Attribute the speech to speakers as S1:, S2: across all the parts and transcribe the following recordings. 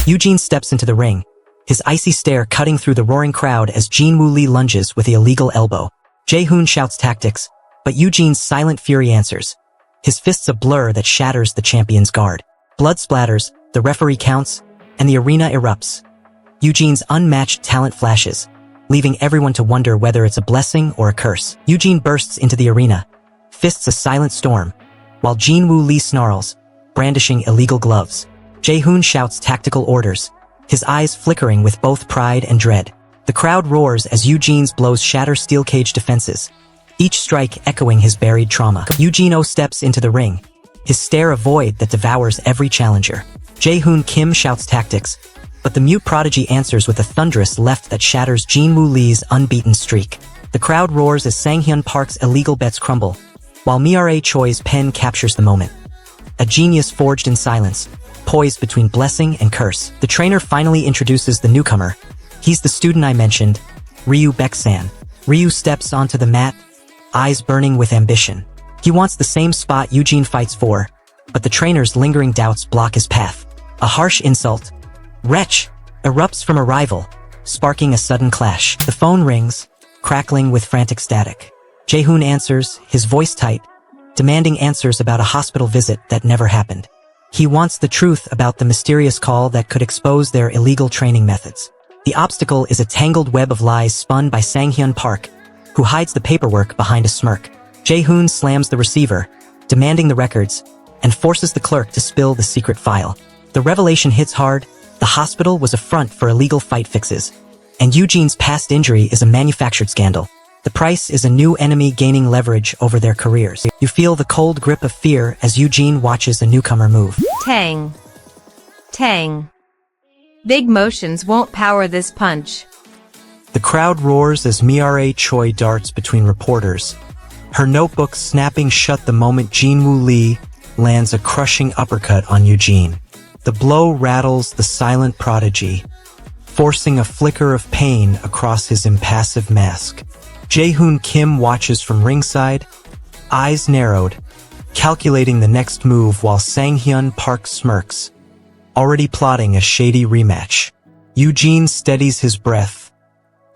S1: Eugene steps into the ring, his icy stare cutting through the roaring crowd as Jin-Woo Lee lunges with the illegal elbow. Jae-hoon shouts tactics, but Eugene's silent fury answers, his fists a blur that shatters the champion's guard. Blood splatters, the referee counts, and the arena erupts. Eugene's unmatched talent flashes, leaving everyone to wonder whether it's a blessing or a curse. Eugene bursts into the arena, fists a silent storm, while Jin-Woo Lee snarls, brandishing illegal gloves. Jae-hoon shouts tactical orders, his eyes flickering with both pride and dread. The crowd roars as Eugene's blows shatter steel cage defenses, each strike echoing his buried trauma. Eugene steps into the ring, his stare a void that devours every challenger. Jae-hoon Kim shouts tactics, but the mute prodigy answers with a thunderous left that shatters Jin-Woo Lee's unbeaten streak. The crowd roars as Sang-hyun Park's illegal bets crumble, while Mira Choi's pen captures the moment. A genius forged in silence, poised between blessing and curse. The trainer finally introduces the newcomer. He's the student I mentioned, Ryu Baek-san. Ryu steps onto the mat, eyes burning with ambition. He wants the same spot Eugene fights for, but the trainer's lingering doubts block his path. A harsh insult, "Wretch!" erupts from a rival, sparking a sudden clash. The phone rings, crackling with frantic static. Jae-hoon answers, his voice tight, demanding answers about a hospital visit that never happened. He wants the truth about the mysterious call that could expose their illegal training methods. The obstacle is a tangled web of lies spun by Sang-hyun Park, who hides the paperwork behind a smirk. Jae-hoon slams the receiver, demanding the records, and forces the clerk to spill the secret file. The revelation hits hard. The hospital was a front for illegal fight fixes, and Eugene's past injury is a manufactured scandal. The price is a new enemy gaining leverage over their careers. You feel the cold grip of fear as Eugene watches a newcomer move.
S2: Tang. Tang. Big motions won't power this punch.
S1: The crowd roars as Mira Choi darts between reporters, her notebook snapping shut the moment Jin-Woo Lee lands a crushing uppercut on Eugene. The blow rattles the silent prodigy, forcing a flicker of pain across his impassive mask. Jae-hoon Kim watches from ringside, eyes narrowed, calculating the next move while Sang-hyun Park smirks, already plotting a shady rematch. Eugene steadies his breath,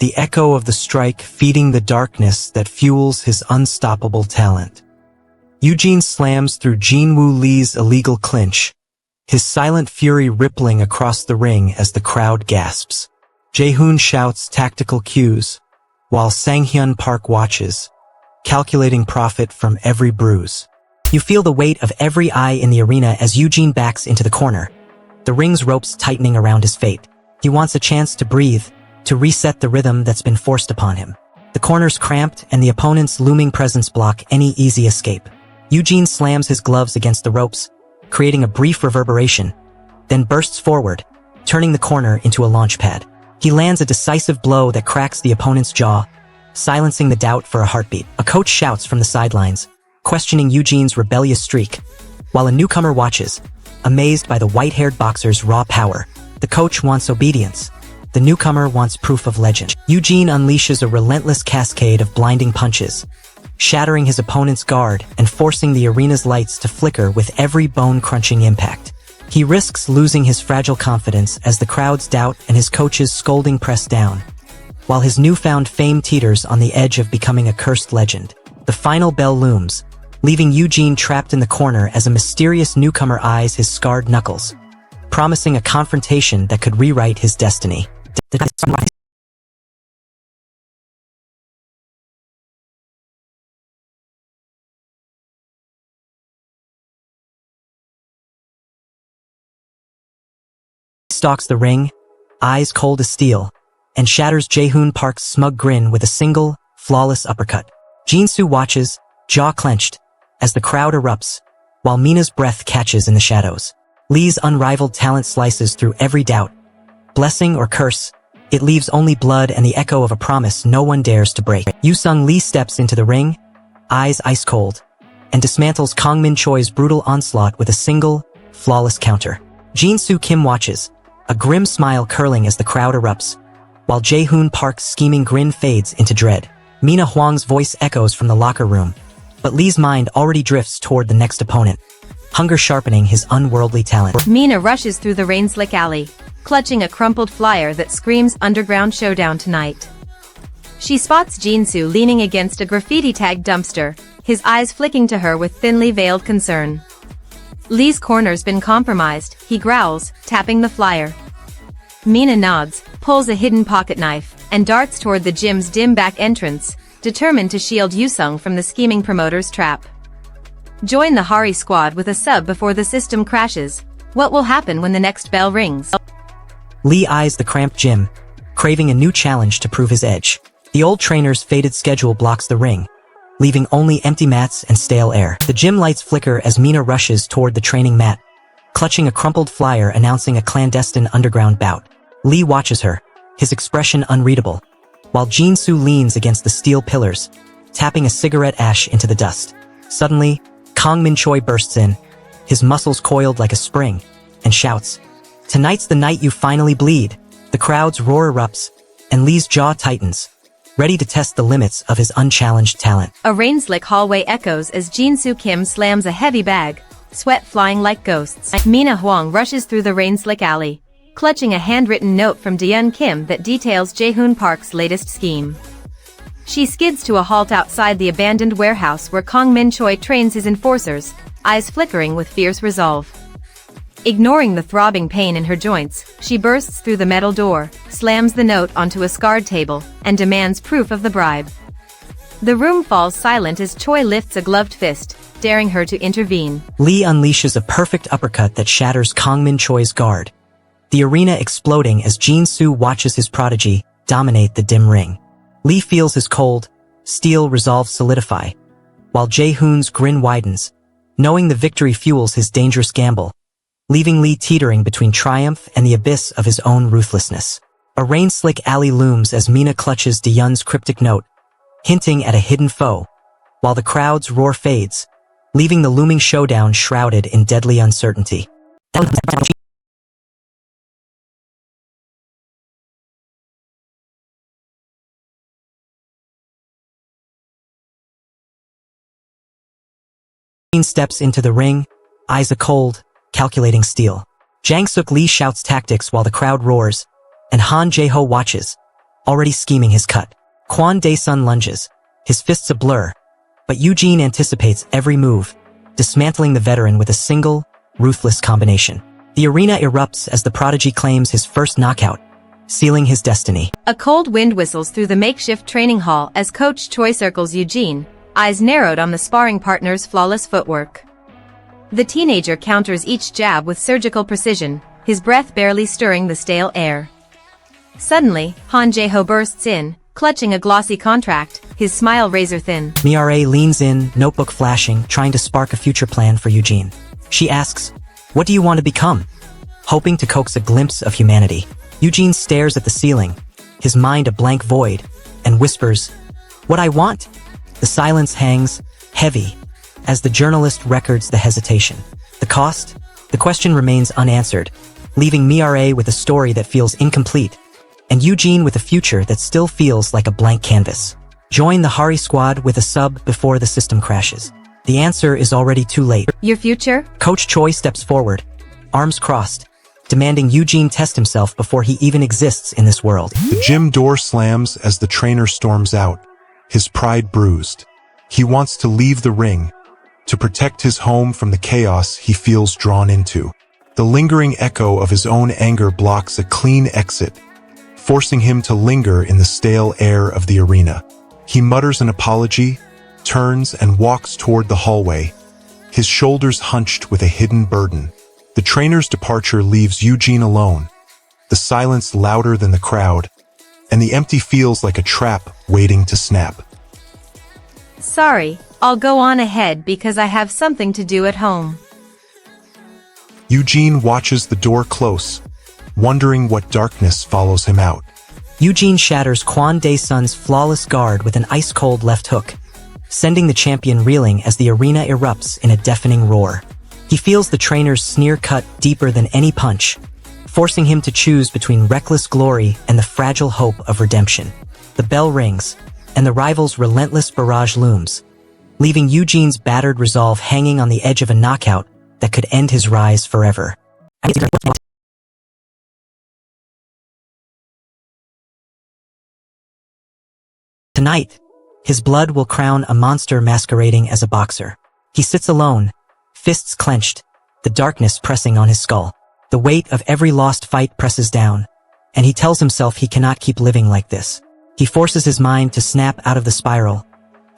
S1: the echo of the strike feeding the darkness that fuels his unstoppable talent. Eugene slams through Jin-Woo Lee's illegal clinch, his silent fury rippling across the ring as the crowd gasps. Jae-hoon shouts tactical cues, while Sang-hyun Park watches, calculating profit from every bruise. You feel the weight of every eye in the arena as Eugene backs into the corner, the ring's ropes tightening around his fate. He wants a chance to breathe, to reset the rhythm that's been forced upon him. The corner's cramped and the opponent's looming presence block any easy escape. Eugene slams his gloves against the ropes, creating a brief reverberation, then bursts forward, turning the corner into a launch pad. He lands a decisive blow that cracks the opponent's jaw, silencing the doubt for a heartbeat. A coach shouts from the sidelines, questioning Eugene's rebellious streak, while a newcomer watches, amazed by the white-haired boxer's raw power. The coach wants obedience. The newcomer wants proof of legend. Eugene unleashes a relentless cascade of blinding punches, shattering his opponent's guard and forcing the arena's lights to flicker with every bone-crunching impact. He risks losing his fragile confidence as the crowd's doubt and his coach's scolding press down, while his newfound fame teeters on the edge of becoming a cursed legend. The final bell looms, leaving Eugene trapped in the corner as a mysterious newcomer eyes his scarred knuckles, promising a confrontation that could rewrite his destiny. Stalks the ring, eyes cold as steel, and shatters Jae-hoon Park's smug grin with a single, flawless uppercut. Jin-soo watches, jaw clenched, as the crowd erupts, while Mina's breath catches in the shadows. Lee's unrivaled talent slices through every doubt. Blessing or curse, it leaves only blood and the echo of a promise no one dares to break. Yoo-sung Lee steps into the ring, eyes ice cold, and dismantles Kang-min Choi's brutal onslaught with a single, flawless counter. Jin-soo Kim watches, a grim smile curling as the crowd erupts, while Jae-hoon Park's scheming grin fades into dread. Mina Huang's voice echoes from the locker room, but Lee's mind already drifts toward the next opponent, hunger sharpening his unworldly talent.
S2: Mina rushes through the rain-slick alley, clutching a crumpled flyer that screams underground showdown tonight. She spots Jinsu leaning against a graffiti-tagged dumpster, his eyes flicking to her with thinly veiled concern. Lee's corner's been compromised, he growls, tapping the flyer. Mina nods, pulls a hidden pocket knife, and darts toward the gym's dim back entrance, determined to shield Yusung from the scheming promoter's trap. Join the Hari squad with a sub before the system crashes. What will happen when the next bell rings?
S1: Lee eyes the cramped gym, craving a new challenge to prove his edge. The old trainer's faded schedule blocks the ring, leaving only empty mats and stale air. The gym lights flicker as Mina rushes toward the training mat, clutching a crumpled flyer announcing a clandestine underground bout. Lee watches her, his expression unreadable, while Jinsu leans against the steel pillars, tapping a cigarette ash into the dust. Suddenly, Kang Min-choi bursts in, his muscles coiled like a spring, and shouts, "Tonight's the night you finally bleed." The crowd's roar erupts, and Lee's jaw tightens, ready to test the limits of his unchallenged talent.
S2: A rain-slick hallway echoes as Jinsu Kim slams a heavy bag, sweat flying like ghosts. Mina Huang rushes through the rain-slick alley, clutching a handwritten note from Deun Kim that details Jaehoon Park's latest scheme. She skids to a halt outside the abandoned warehouse where Kang Min-choi trains his enforcers, eyes flickering with fierce resolve. Ignoring the throbbing pain in her joints, she bursts through the metal door, slams the note onto a scarred table, and demands proof of the bribe. The room falls silent as Choi lifts a gloved fist, daring her to intervene.
S1: Lee unleashes a perfect uppercut that shatters Kang Min-choi's guard, the arena exploding as Jinsu watches his prodigy dominate the dim ring. Lee feels his cold, steel resolve solidify, while Jaehoon's grin widens, knowing the victory fuels his dangerous gamble, leaving Lee teetering between triumph and the abyss of his own ruthlessness. A rain-slick alley looms as Mina clutches Deun's cryptic note, hinting at a hidden foe, while the crowd's roar fades, leaving the looming showdown shrouded in deadly uncertainty. Steps into the ring, eyes a cold, calculating steel. Jang-suk Lee shouts tactics while the crowd roars, and Han Jae-ho watches, already scheming his cut. Kwon Dae-sun lunges, his fists a blur, but Eugene anticipates every move, dismantling the veteran with a single, ruthless combination. The arena erupts as the prodigy claims his first knockout, sealing his destiny.
S2: A cold wind whistles through the makeshift training hall as Coach Choi circles Eugene, eyes narrowed on the sparring partner's flawless footwork. The teenager counters each jab with surgical precision, his breath barely stirring the stale air. Suddenly, Han Jae-ho bursts in, clutching a glossy contract, his smile razor-thin.
S1: Miare leans in, notebook flashing, trying to spark a future plan for Eugene. She asks, "What do you want to become?" Hoping to coax a glimpse of humanity. Eugene stares at the ceiling, his mind a blank void, and whispers, "What I want?" The silence hangs, heavy, as the journalist records the hesitation. The cost? The question remains unanswered, leaving Miare with a story that feels incomplete, and Eugene with a future that still feels like a blank canvas. Join the Hari squad with a sub before the system crashes. The answer is already too late.
S2: Your future?
S1: Coach Choi steps forward, arms crossed, demanding Eugene test himself before he even exists in this world.
S3: The gym door slams as the trainer storms out, his pride bruised. He wants to leave the ring, to protect his home from the chaos he feels drawn into. The lingering echo of his own anger blocks a clean exit, forcing him to linger in the stale air of the arena. He mutters an apology, turns and walks toward the hallway, his shoulders hunched with a hidden burden. The trainer's departure leaves Eugene alone, the silence louder than the crowd, and the empty feels like a trap waiting to snap.
S2: Sorry, I'll go on ahead because I have something to do at home.
S3: Eugene watches the door close, wondering what darkness follows him out.
S1: Eugene shatters Kwon Dae-sun's flawless guard with an ice-cold left hook, sending the champion reeling as the arena erupts in a deafening roar. He feels the trainer's sneer cut deeper than any punch, forcing him to choose between reckless glory and the fragile hope of redemption. The bell rings, and the rival's relentless barrage looms, leaving Eugene's battered resolve hanging on the edge of a knockout that could end his rise forever. Tonight, his blood will crown a monster masquerading as a boxer. He sits alone, fists clenched, the darkness pressing on his skull. The weight of every lost fight presses down, and he tells himself he cannot keep living like this. He forces his mind to snap out of the spiral,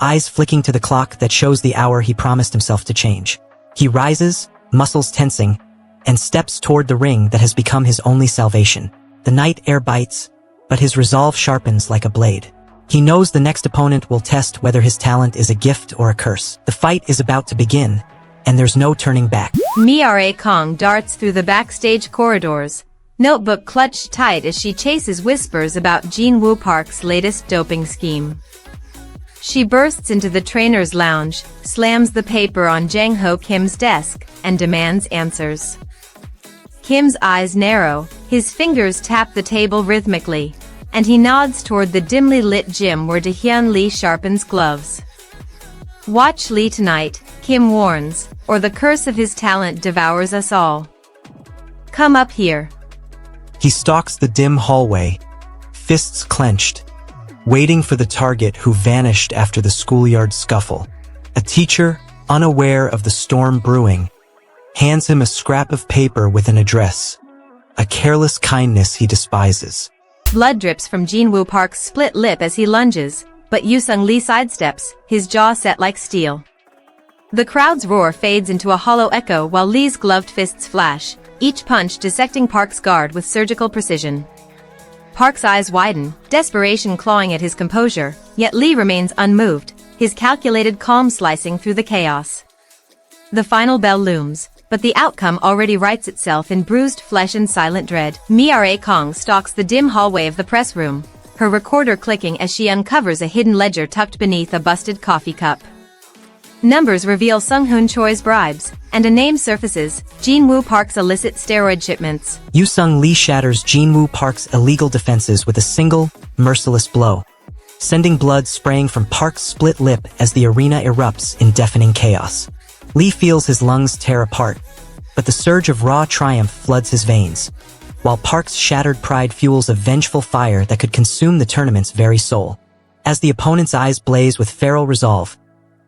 S1: eyes flicking to the clock that shows the hour he promised himself to change. He rises, muscles tensing, and steps toward the ring that has become his only salvation. The night air bites, but his resolve sharpens like a blade. He knows the next opponent will test whether his talent is a gift or a curse. The fight is about to begin, and there's no turning back.
S2: Mia Kong darts through the backstage corridors, notebook clutched tight as she chases whispers about Jinwoo Park's latest doping scheme. She bursts into the trainer's lounge, slams the paper on Jang-ho Kim's desk, and demands answers. Kim's eyes narrow, his fingers tap the table rhythmically, and he nods toward the dimly lit gym where Dahyun Lee sharpens gloves. Watch Lee tonight, Kim warns, or the curse of his talent devours us all. Come up here.
S1: He stalks the dim hallway, fists clenched, waiting for the target who vanished after the schoolyard scuffle. A teacher, unaware of the storm brewing, hands him a scrap of paper with an address, a careless kindness he despises.
S2: Blood drips from Jinwoo Park's split lip as he lunges, but Yoo-sung Lee sidesteps, his jaw set like steel. The crowd's roar fades into a hollow echo while Lee's gloved fists flash, each punch dissecting Park's guard with surgical precision. Park's eyes widen, desperation clawing at his composure, yet Lee remains unmoved, his calculated calm slicing through the chaos. The final bell looms, but the outcome already writes itself in bruised flesh and silent dread. Mia Kong stalks the dim hallway of the press room, her recorder clicking as she uncovers a hidden ledger tucked beneath a busted coffee cup. Numbers reveal Sung-hoon Choi's bribes, and a name surfaces, Jinwoo Park's illicit steroid shipments.
S1: Yoo-sung Lee shatters Jinwoo Park's illegal defenses with a single, merciless blow, sending blood spraying from Park's split lip as the arena erupts in deafening chaos. Lee feels his lungs tear apart, but the surge of raw triumph floods his veins, while Park's shattered pride fuels a vengeful fire that could consume the tournament's very soul. As the opponent's eyes blaze with feral resolve,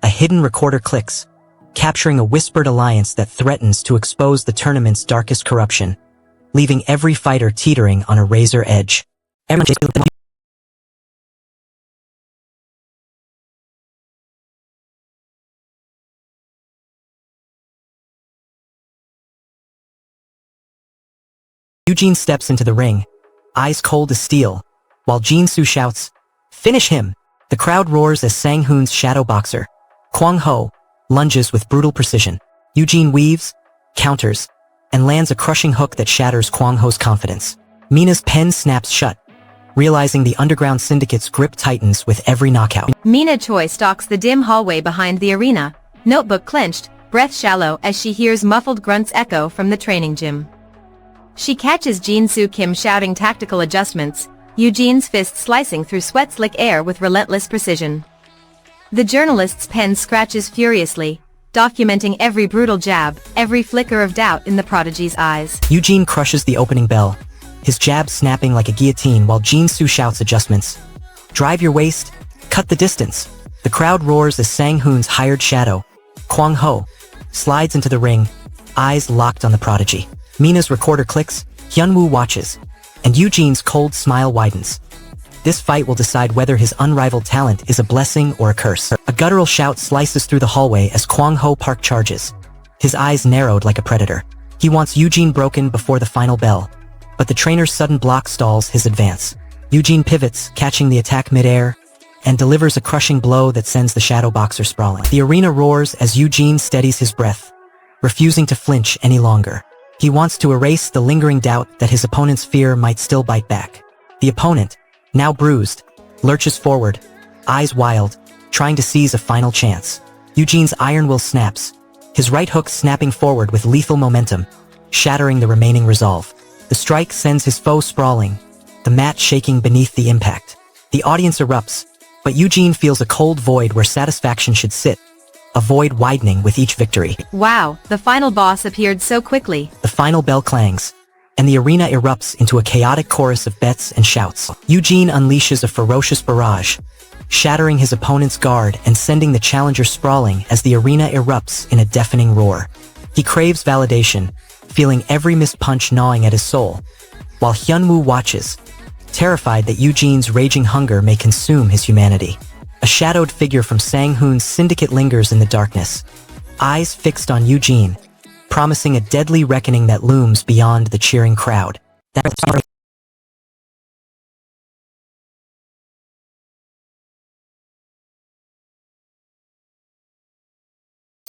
S1: a hidden recorder clicks, capturing a whispered alliance that threatens to expose the tournament's darkest corruption, leaving every fighter teetering on a razor edge. Eugene steps into the ring, eyes cold as steel, while Jin-soo shouts, "Finish him!" The crowd roars as Sang-hoon's shadow boxer, Kwang-ho, lunges with brutal precision. Eugene weaves, counters, and lands a crushing hook that shatters Kwang-ho's confidence. Mina's pen snaps shut, realizing the underground syndicate's grip tightens with every knockout.
S2: Mina Choi stalks the dim hallway behind the arena, notebook clenched, breath shallow as she hears muffled grunts echo from the training gym. She catches Jin-soo Kim shouting tactical adjustments, Eugene's fist slicing through sweat-slick air with relentless precision. The journalist's pen scratches furiously, documenting every brutal jab, every flicker of doubt in the prodigy's eyes.
S1: Eugene crushes the opening bell, his jab snapping like a guillotine while Jin-soo shouts adjustments. Drive your waist, cut the distance. The crowd roars as Sang-hoon's hired shadow, Kwang-ho, slides into the ring, eyes locked on the prodigy. Mina's recorder clicks, Hyunwoo watches, and Eugene's cold smile widens. This fight will decide whether his unrivaled talent is a blessing or a curse. A guttural shout slices through the hallway as Kwang-ho Park charges, his eyes narrowed like a predator. He wants Eugene broken before the final bell, but the trainer's sudden block stalls his advance. Eugene pivots, catching the attack midair, and delivers a crushing blow that sends the shadow boxer sprawling. The arena roars as Eugene steadies his breath, refusing to flinch any longer. He wants to erase the lingering doubt that his opponent's fear might still bite back. The opponent, now bruised, lurches forward, eyes wild, trying to seize a final chance. Eugene's iron will snaps, his right hook snapping forward with lethal momentum, shattering the remaining resolve. The strike sends his foe sprawling, the mat shaking beneath the impact. The audience erupts, but Eugene feels a cold void where satisfaction should sit, a void widening with each victory.
S2: Wow, the final boss appeared so quickly.
S1: The final bell clangs, and the arena erupts into a chaotic chorus of bets and shouts. Eugene unleashes a ferocious barrage, shattering his opponent's guard and sending the challenger sprawling as the arena erupts in a deafening roar. He craves validation, feeling every missed punch gnawing at his soul, while Hyunwoo watches, terrified that Eugene's raging hunger may consume his humanity. A shadowed figure from Sang-hoon's syndicate lingers in the darkness, eyes fixed on Eugene, promising a deadly reckoning that looms beyond the cheering crowd.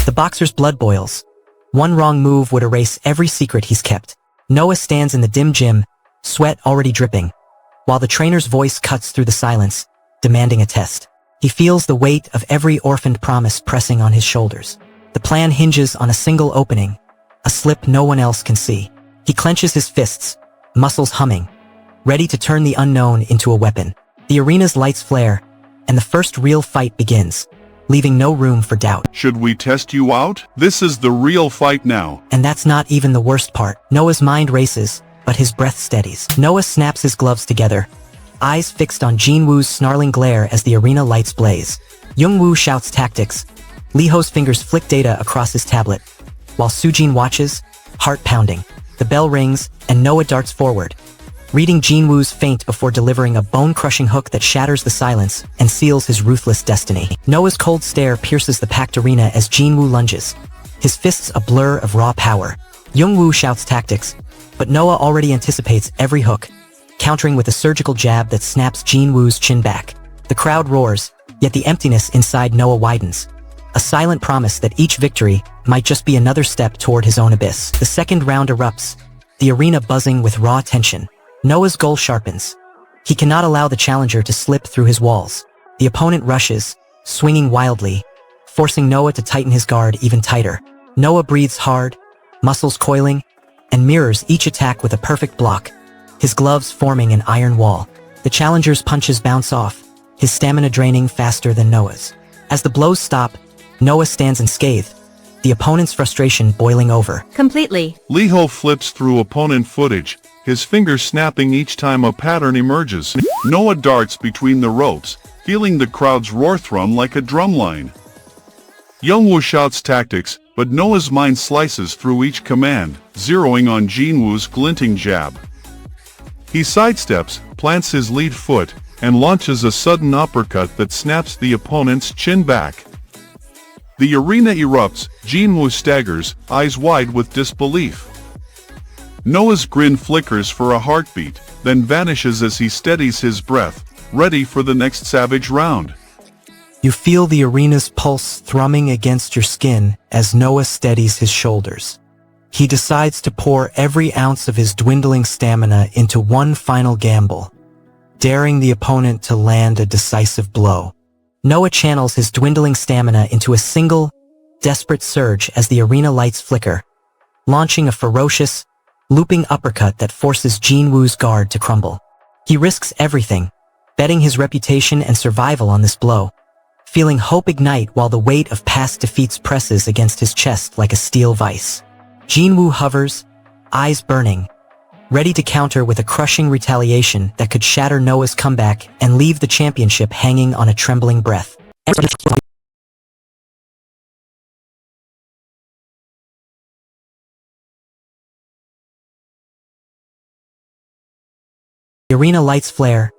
S1: The boxer's blood boils. One wrong move would erase every secret he's kept. Noah stands in the dim gym, sweat already dripping, while the trainer's voice cuts through the silence, demanding a test. He feels the weight of every orphaned promise pressing on his shoulders. The plan hinges on a single opening, a slip no one else can see. He clenches his fists, muscles humming, ready to turn the unknown into a weapon. The arena's lights flare, and the first real fight begins, leaving no room for doubt.
S4: Should we test you out? This is the real fight now.
S1: And that's not even the worst part. Noah's mind races, but his breath steadies. Noah snaps his gloves together, eyes fixed on Jinwoo's snarling glare as the arena lights blaze. Youngwoo shouts tactics. Leeho's fingers flick data across his tablet, while Sujin watches, heart pounding. The bell rings, and Noah darts forward, reading Jinwoo's feint before delivering a bone-crushing hook that shatters the silence and seals his ruthless destiny. Noah's cold stare pierces the packed arena as Jinwoo lunges, his fists a blur of raw power. Youngwoo shouts tactics, but Noah already anticipates every hook, countering with a surgical jab that snaps Jinwoo's chin back. The crowd roars, yet the emptiness inside Noah widens, a silent promise that each victory might just be another step toward his own abyss. The second round erupts, the arena buzzing with raw tension. Noah's goal sharpens. He cannot allow the challenger to slip through his walls. The opponent rushes, swinging wildly, forcing Noah to tighten his guard even tighter. Noah breathes hard, muscles coiling, and mirrors each attack with a perfect block, his gloves forming an iron wall. The challenger's punches bounce off, his stamina draining faster than Noah's. As the blows stop, Noah stands unscathed, the opponent's frustration boiling over.
S2: Completely.
S4: Leeho flips through opponent footage, his fingers snapping each time a pattern emerges. Noah darts between the ropes, feeling the crowd's roar thrum like a drumline. Youngwoo shouts tactics, but Noah's mind slices through each command, zeroing on Jinwoo's glinting jab. He sidesteps, plants his lead foot, and launches a sudden uppercut that snaps the opponent's chin back. The arena erupts, Jinwoo staggers, eyes wide with disbelief. Noah's grin flickers for a heartbeat, then vanishes as he steadies his breath, ready for the next savage round.
S1: You feel the arena's pulse thrumming against your skin as Noah steadies his shoulders. He decides to pour every ounce of his dwindling stamina into one final gamble, daring the opponent to land a decisive blow. Noah channels his dwindling stamina into a single, desperate surge as the arena lights flicker, launching a ferocious, looping uppercut that forces Jinwoo's guard to crumble. He risks everything, betting his reputation and survival on this blow, feeling hope ignite while the weight of past defeats presses against his chest like a steel vice. Jinwoo hovers, eyes burning, ready to counter with a crushing retaliation that could shatter Noah's comeback and leave the championship hanging on a trembling breath. The arena lights flare,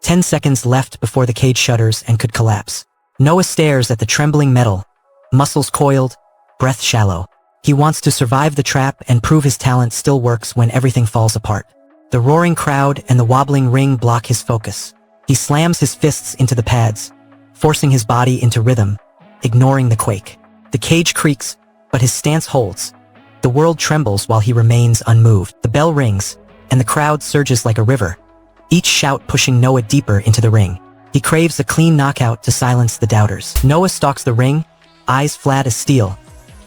S1: 10 seconds left before the cage shutters and could collapse. Noah stares at the trembling metal, muscles coiled, breath shallow. He wants to survive the trap and prove his talent still works when everything falls apart. The roaring crowd and the wobbling ring block his focus. He slams his fists into the pads, forcing his body into rhythm, ignoring the quake. The cage creaks, but his stance holds. The world trembles while he remains unmoved. The bell rings, and the crowd surges like a river, each shout pushing Noah deeper into the ring. He craves a clean knockout to silence the doubters. Noah stalks the ring, eyes flat as steel,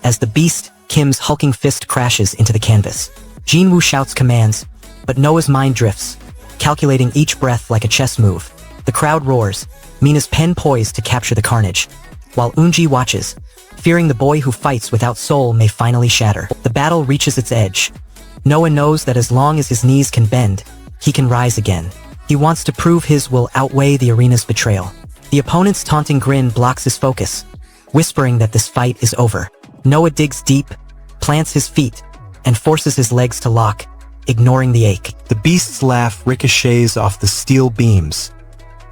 S1: as the beast, Kim's hulking fist crashes into the canvas. Jinwoo shouts commands, but Noah's mind drifts, calculating each breath like a chess move. The crowd roars, Mina's pen poised to capture the carnage, while Eunji watches, fearing the boy who fights without soul may finally shatter. The battle reaches its edge. Noah knows that as long as his knees can bend, he can rise again. He wants to prove his will outweigh the arena's betrayal. The opponent's taunting grin blocks his focus, whispering that this fight is over. Noah digs deep, plants his feet, and forces his legs to lock, ignoring the ache. The beast's laugh ricochets off the steel beams,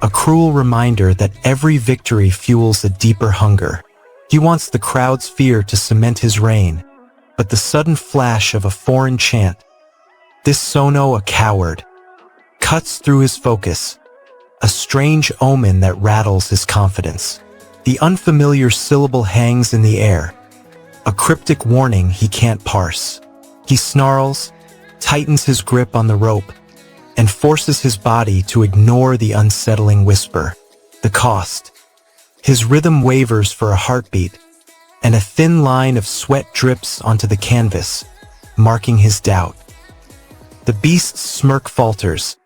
S1: a cruel reminder that every victory fuels a deeper hunger. He wants the crowd's fear to cement his reign, but the sudden flash of a foreign chant, "This Sono a coward," cuts through his focus, a strange omen that rattles his confidence. The unfamiliar syllable hangs in the air, a cryptic warning he can't parse. He snarls, tightens his grip on the rope, and forces his body to ignore the unsettling whisper. The cost. His rhythm wavers for a heartbeat, and a thin line of sweat drips onto the canvas, marking his doubt. The beast's smirk falters,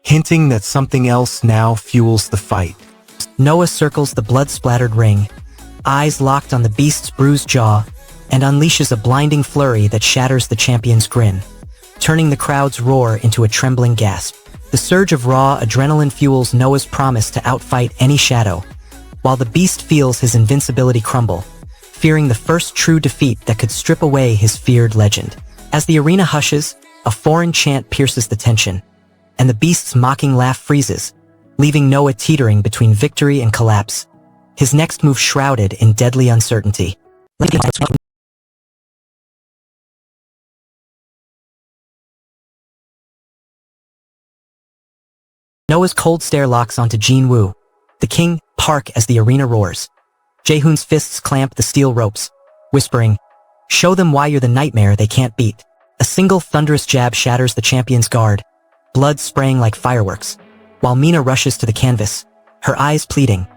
S1: hinting that something else now fuels the fight. Noah circles the blood-splattered ring, eyes locked on the beast's bruised jaw, and unleashes a blinding flurry that shatters the champion's grin, turning the crowd's roar into a trembling gasp. The surge of raw adrenaline fuels Noah's promise to outfight any shadow, while the beast feels his invincibility crumble, fearing the first true defeat that could strip away his feared legend. As the arena hushes, a foreign chant pierces the tension, and the beast's mocking laugh freezes, leaving Noah teetering between victory and collapse, his next move shrouded in deadly uncertainty. Noah's cold stare locks onto Jin-woo, the king, Park as the arena roars. Jae-hoon's fists clamp the steel ropes, whispering, "Show them why you're the nightmare they can't beat." A single thunderous jab shatters the champion's guard, blood spraying like fireworks, while Mina rushes to the canvas, her eyes pleading.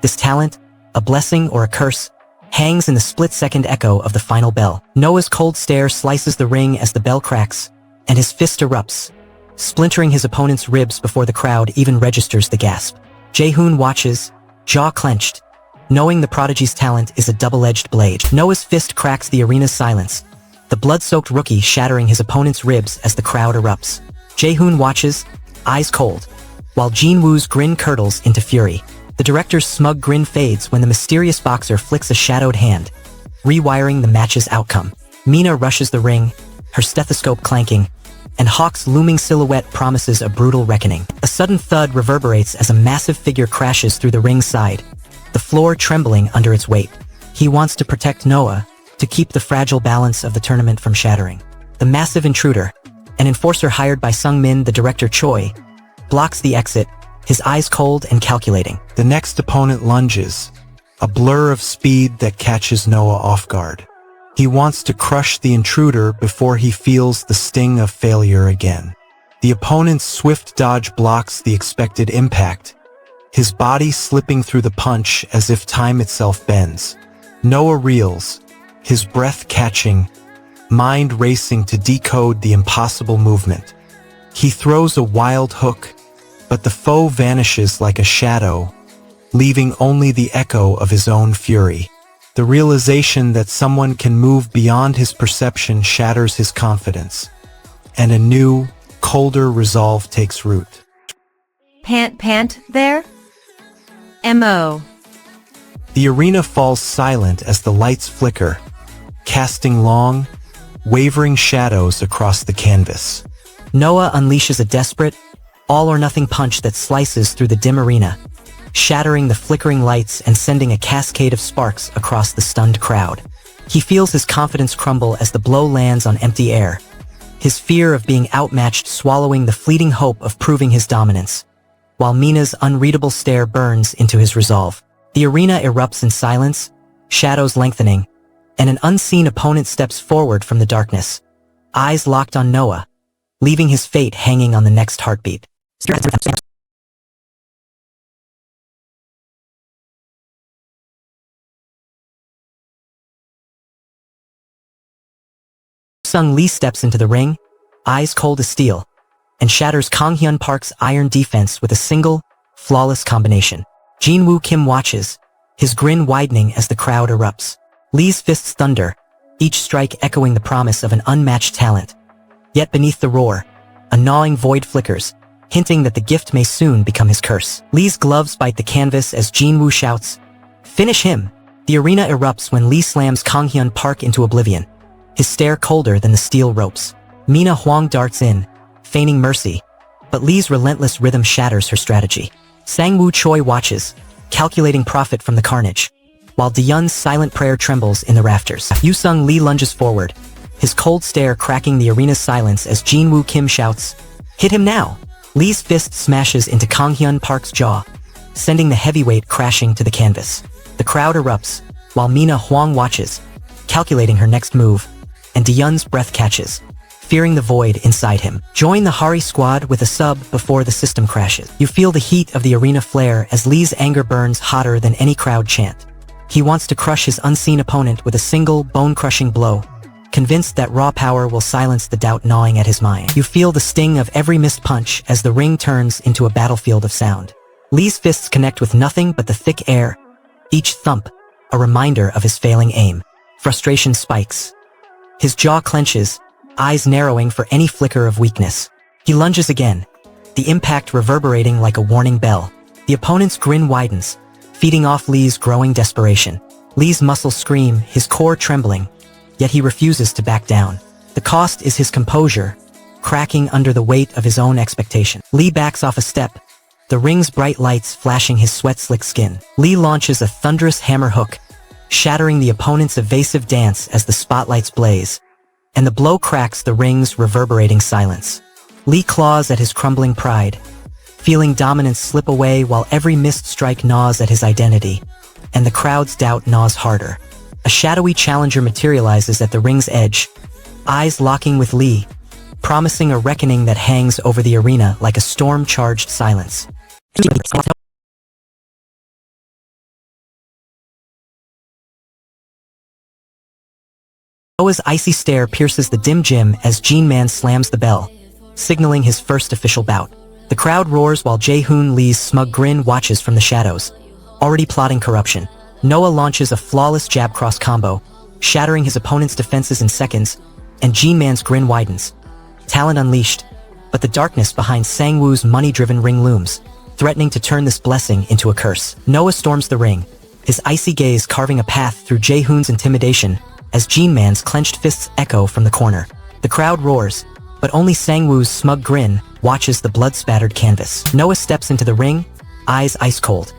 S1: This talent, a blessing or a curse, hangs in the split-second echo of the final bell. Noah's cold stare slices the ring as the bell cracks, and his fist erupts, splintering his opponent's ribs before the crowd even registers the gasp. Jae-hoon watches, jaw clenched, knowing the prodigy's talent is a double-edged blade. Noah's fist cracks the arena's silence, the blood-soaked rookie shattering his opponent's ribs as the crowd erupts. Jae-hoon watches, eyes cold, while Jin-woo's grin curdles into fury. The director's smug grin fades when the mysterious boxer flicks a shadowed hand, rewiring the match's outcome. Mina rushes the ring, her stethoscope clanking, and Hawk's looming silhouette promises a brutal reckoning. A sudden thud reverberates as a massive figure crashes through the ring's side, the floor trembling under its weight. He wants to protect Noah, to keep the fragile balance of the tournament from shattering. The massive intruder, an enforcer hired by Sung-min, the director Choi, blocks the exit, his eyes cold and calculating. The next opponent lunges, a blur of speed that catches Noah off guard. He wants to crush the intruder before he feels the sting of failure again. The opponent's swift dodge blocks the expected impact, his body slipping through the punch as if time itself bends. Noah reels, his breath catching, mind racing to decode the impossible movement. He throws a wild hook, but the foe vanishes like a shadow, leaving only the echo of his own fury. The realization that someone can move beyond his perception shatters his confidence, and a new, colder resolve takes root.
S2: Pant there? M.O.
S1: The arena falls silent as the lights flicker, casting long, wavering shadows across the canvas. Noah unleashes a desperate, all-or-nothing punch that slices through the dim arena, shattering the flickering lights and sending a cascade of sparks across the stunned crowd. He feels his confidence crumble as the blow lands on empty air, his fear of being outmatched swallowing the fleeting hope of proving his dominance, while Mina's unreadable stare burns into his resolve. The arena erupts in silence, shadows lengthening, and an unseen opponent steps forward from the darkness, eyes locked on Noah, leaving his fate hanging on the next heartbeat. Sung Lee steps into the ring, eyes cold as steel, and shatters Kang Hyun Park's iron defense with a single, flawless combination. Jin-woo Kim watches, his grin widening as the crowd erupts. Lee's fists thunder, each strike echoing the promise of an unmatched talent. Yet beneath the roar, a gnawing void flickers, hinting that the gift may soon become his curse. Lee's gloves bite the canvas as Jinwoo shouts, "Finish him!" The arena erupts when Lee slams Kanghyun Park into oblivion, his stare colder than the steel ropes. Mina Huang darts in, feigning mercy, but Lee's relentless rhythm shatters her strategy. Sang-woo Choi watches, calculating profit from the carnage, while Diyun's silent prayer trembles in the rafters. Yoo-sung Lee lunges forward, his cold stare cracking the arena's silence as Jinwoo Kim shouts, "Hit him now!" Lee's fist smashes into Kanghyun Park's jaw, sending the heavyweight crashing to the canvas. The crowd erupts, while Mina Huang watches, calculating her next move, and Diyun's breath catches, fearing the void inside him. Join the Hari squad with a sub before the system crashes. You feel the heat of the arena flare as Lee's anger burns hotter than any crowd chant. He wants to crush his unseen opponent with a single, bone-crushing blow, convinced that raw power will silence the doubt gnawing at his mind. You feel the sting of every missed punch as the ring turns into a battlefield of sound. Lee's fists connect with nothing but the thick air, each thump a reminder of his failing aim. Frustration spikes. His jaw clenches, eyes narrowing for any flicker of weakness. He lunges again, the impact reverberating like a warning bell. The opponent's grin widens, feeding off Lee's growing desperation. Lee's muscles scream, his core trembling, yet he refuses to back down. The cost is his composure, cracking under the weight of his own expectation. Lee backs off a step, the ring's bright lights flashing his sweat-slick skin. Lee launches a thunderous hammer hook, shattering the opponent's evasive dance as the spotlights blaze, and the blow cracks the ring's reverberating silence. Lee claws at his crumbling pride, feeling dominance slip away while every missed strike gnaws at his identity, and the crowd's doubt gnaws harder. A shadowy challenger materializes at the ring's edge, eyes locking with Lee, promising a reckoning that hangs over the arena like a storm-charged silence. Noah's icy stare pierces the dim gym as Jin-man slams the bell, signaling his first official bout. The crowd roars while Jae-hoon Lee's smug grin watches from the shadows, already plotting corruption. Noah launches a flawless jab-cross combo, shattering his opponent's defenses in seconds, and Jin-man's grin widens. Talent unleashed, but the darkness behind Sang-woo's money-driven ring looms, threatening to turn this blessing into a curse. Noah storms the ring, his icy gaze carving a path through Jae-hoon's intimidation as Jin-man's clenched fists echo from the corner. The crowd roars, but only Sang-woo's smug grin watches the blood-spattered canvas. Noah steps into the ring, eyes ice-cold,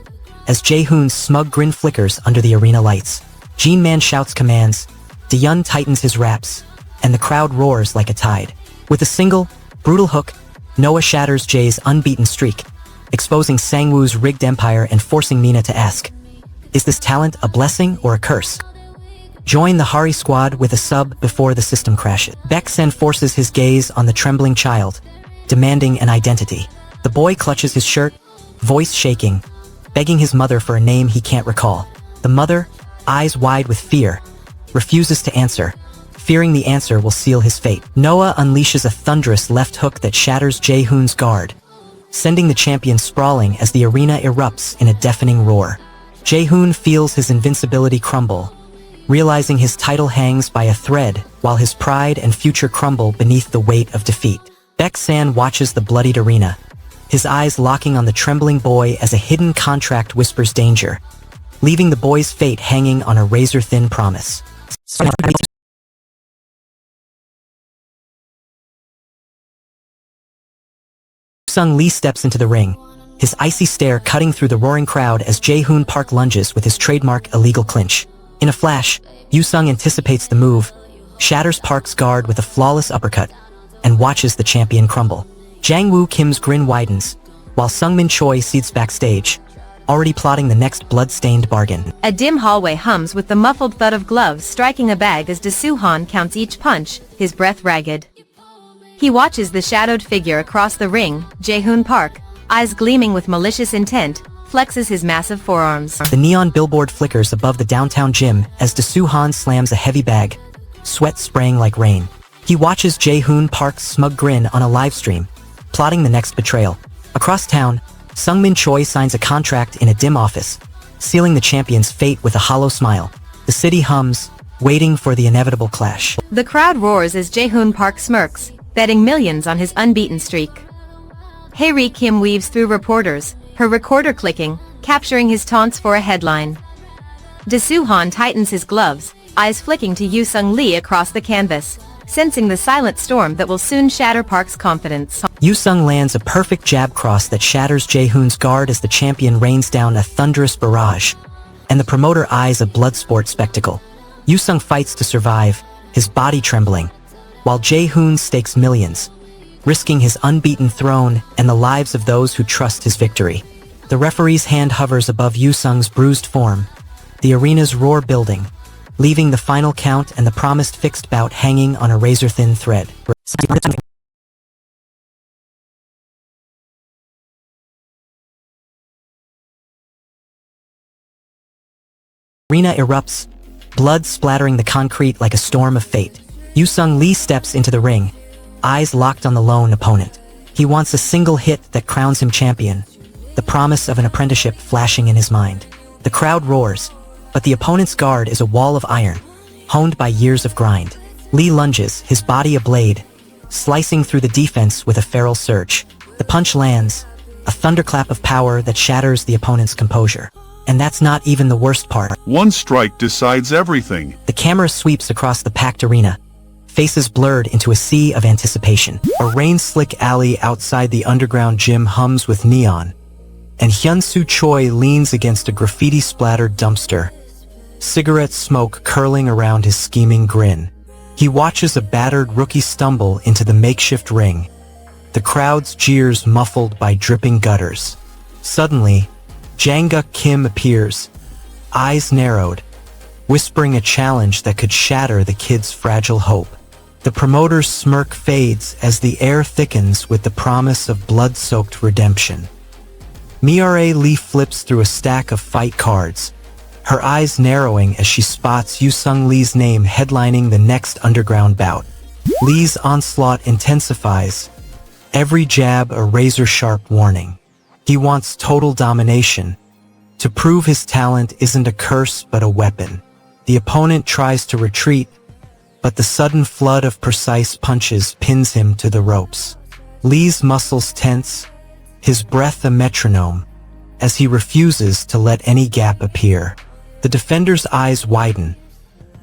S1: as Jae-hoon's smug grin flickers under the arena lights. Jin-man shouts commands, Diyun tightens his wraps, and the crowd roars like a tide. With a single, brutal hook, Noah shatters Jae's unbeaten streak, exposing Sang-woo's rigged empire and forcing Mina to ask, is this talent a blessing or a curse? Join the Hari squad with a sub before the system crashes. Baek-sen forces his gaze on the trembling child, demanding an identity. The boy clutches his shirt, voice shaking, begging his mother for a name he can't recall. The mother, eyes wide with fear, refuses to answer, fearing the answer will seal his fate. Noah unleashes a thunderous left hook that shatters Jae-hoon's guard, sending the champion sprawling as the arena erupts in a deafening roar. Jae-hoon feels his invincibility crumble, realizing his title hangs by a thread while his pride and future crumble beneath the weight of defeat. Baek-san watches the bloodied arena, his eyes locking on the trembling boy as a hidden contract whispers danger, leaving the boy's fate hanging on a razor-thin promise. Sung Lee steps into the ring, his icy stare cutting through the roaring crowd as Jae-hoon Park lunges with his trademark illegal clinch. In a flash, Yoo-sung anticipates the move, shatters Park's guard with a flawless uppercut, and watches the champion crumble. Jang-woo Kim's grin widens, while Sungmin Choi seats backstage, already plotting the next blood-stained bargain.
S2: A dim hallway hums with the muffled thud of gloves striking a bag as Dasuhan counts each punch, his breath ragged. He watches the shadowed figure across the ring, Jae-hoon Park, eyes gleaming with malicious intent, flexes his massive forearms.
S1: The neon billboard flickers above the downtown gym as Dasuhan slams a heavy bag, sweat spraying like rain. He watches Jae-hoon Park's smug grin on a livestream, plotting the next betrayal. Across town, Sungmin Choi signs a contract in a dim office, sealing the champion's fate with a hollow smile. The city hums, waiting for the inevitable clash.
S2: The crowd roars as Jae-hoon Park smirks, betting millions on his unbeaten streak. Hae Kim weaves through reporters, her recorder clicking, capturing his taunts for a headline. Da Soo-han tightens his gloves, eyes flicking to Yoo Sung-lee across the canvas, sensing the silent storm that will soon shatter Park's confidence.
S1: Yoo Sung lands a perfect jab cross that shatters Jae-hoon's guard as the champion rains down a thunderous barrage, and the promoter eyes a bloodsport spectacle. Yoo Sung fights to survive, his body trembling, while Jae-hoon stakes millions, risking his unbeaten throne and the lives of those who trust his victory. The referee's hand hovers above Yoo Sung's bruised form, the arena's roar building, leaving the final count and the promised fixed bout hanging on a razor-thin thread. Arena erupts, blood splattering the concrete like a storm of fate. Yoo Sung-lee steps into the ring, eyes locked on the lone opponent. He wants a single hit that crowns him champion, the promise of an apprenticeship flashing in his mind. The crowd roars, but the opponent's guard is a wall of iron, honed by years of grind. Lee lunges, his body a blade, slicing through the defense with a feral surge. The punch lands, a thunderclap of power that shatters the opponent's composure. And that's not even the worst part.
S4: One strike decides everything.
S1: The camera sweeps across the packed arena, faces blurred into a sea of anticipation. A rain-slick alley outside the underground gym hums with neon, and Hyun-soo Choi leans against a graffiti-splattered dumpster, cigarette smoke curling around his scheming grin. He watches a battered rookie stumble into the makeshift ring, the crowd's jeers muffled by dripping gutters. Suddenly, Jang-guk Kim appears, eyes narrowed, whispering a challenge that could shatter the kid's fragile hope. The promoter's smirk fades as the air thickens with the promise of blood-soaked redemption. Miare Lee flips through a stack of fight cards, her eyes narrowing as she spots Yoo Sung-lee's name headlining the next underground bout. Lee's onslaught intensifies, every jab a razor-sharp warning. He wants total domination, to prove his talent isn't a curse but a weapon. The opponent tries to retreat, but the sudden flood of precise punches pins him to the ropes. Lee's muscles tense, his breath a metronome, as he refuses to let any gap appear. The defender's eyes widen,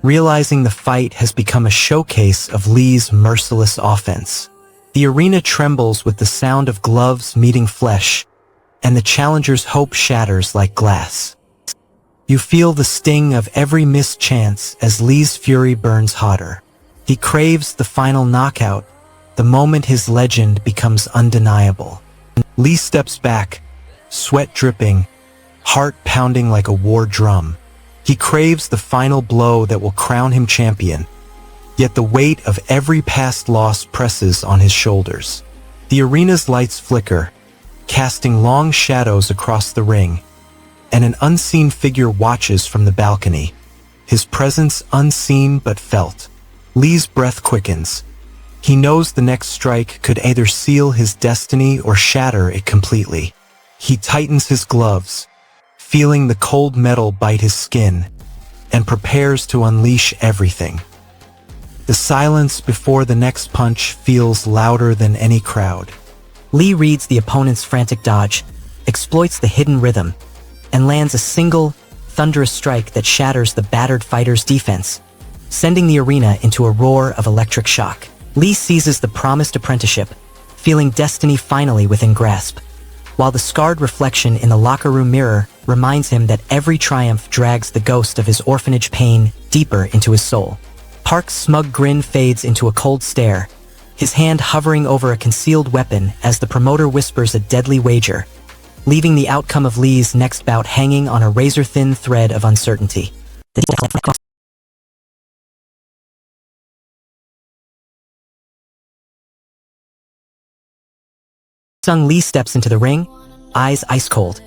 S1: realizing the fight has become a showcase of Lee's merciless offense. The arena trembles with the sound of gloves meeting flesh, and the challenger's hope shatters like glass. You feel the sting of every missed chance as Lee's fury burns hotter. He craves the final knockout, the moment his legend becomes undeniable. Lee steps back, sweat dripping, heart pounding like a war drum. He craves the final blow that will crown him champion, yet the weight of every past loss presses on his shoulders. The arena's lights flicker, casting long shadows across the ring, and an unseen figure watches from the balcony, his presence unseen but felt. Lee's breath quickens. He knows the next strike could either seal his destiny or shatter it completely. He tightens his gloves, feeling the cold metal bite his skin, and prepares to unleash everything. The silence before the next punch feels louder than any crowd. Lee reads the opponent's frantic dodge, exploits the hidden rhythm, and lands a single, thunderous strike that shatters the battered fighter's defense, sending the arena into a roar of electric shock. Lee seizes the promised apprenticeship, feeling destiny finally within grasp, while the scarred reflection in the locker room mirror reminds him that every triumph drags the ghost of his orphanage pain deeper into his soul. Park's smug grin fades into a cold stare, his hand hovering over a concealed weapon as the promoter whispers a deadly wager, leaving the outcome of Lee's next bout hanging on a razor-thin thread of uncertainty. Sung-lee steps into the ring, eyes ice-cold,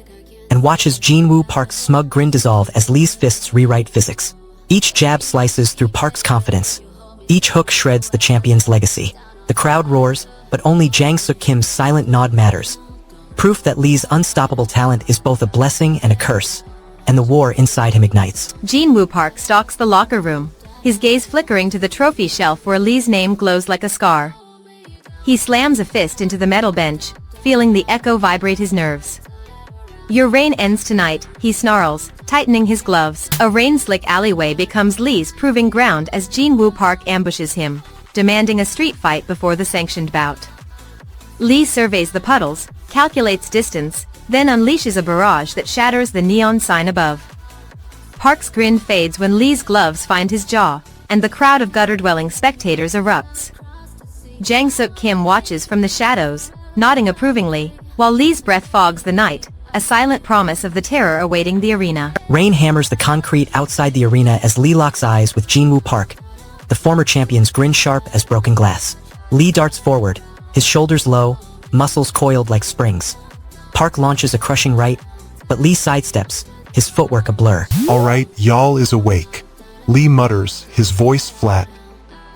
S1: and watches Jin-woo Park's smug grin dissolve as Lee's fists rewrite physics. Each jab slices through Park's confidence, each hook shreds the champion's legacy. The crowd roars, but only Jang-suk Kim's silent nod matters, proof that Lee's unstoppable talent is both a blessing and a curse, and the war inside him ignites.
S2: Jin-woo Park stalks the locker room, his gaze flickering to the trophy shelf where Lee's name glows like a scar. He slams a fist into the metal bench, feeling the echo vibrate his nerves. "Your reign ends tonight," he snarls, tightening his gloves. A rain-slick alleyway becomes Lee's proving ground as Jinwoo Park ambushes him, demanding a street fight before the sanctioned bout. Lee surveys the puddles, calculates distance, then unleashes a barrage that shatters the neon sign above. Park's grin fades when Lee's gloves find his jaw, and the crowd of gutter-dwelling spectators erupts. Jang Suk Kim watches from the shadows, nodding approvingly, while Lee's breath fogs the night, a silent promise of the terror awaiting the arena.
S1: Rain hammers the concrete outside the arena as Lee locks eyes with Jinwoo Park. The former champion's grin sharp as broken glass. Lee darts forward, his shoulders low, muscles coiled like springs. Park launches a crushing right, but Lee sidesteps, his footwork a blur.
S3: All right, y'all is awake. Lee mutters, his voice flat,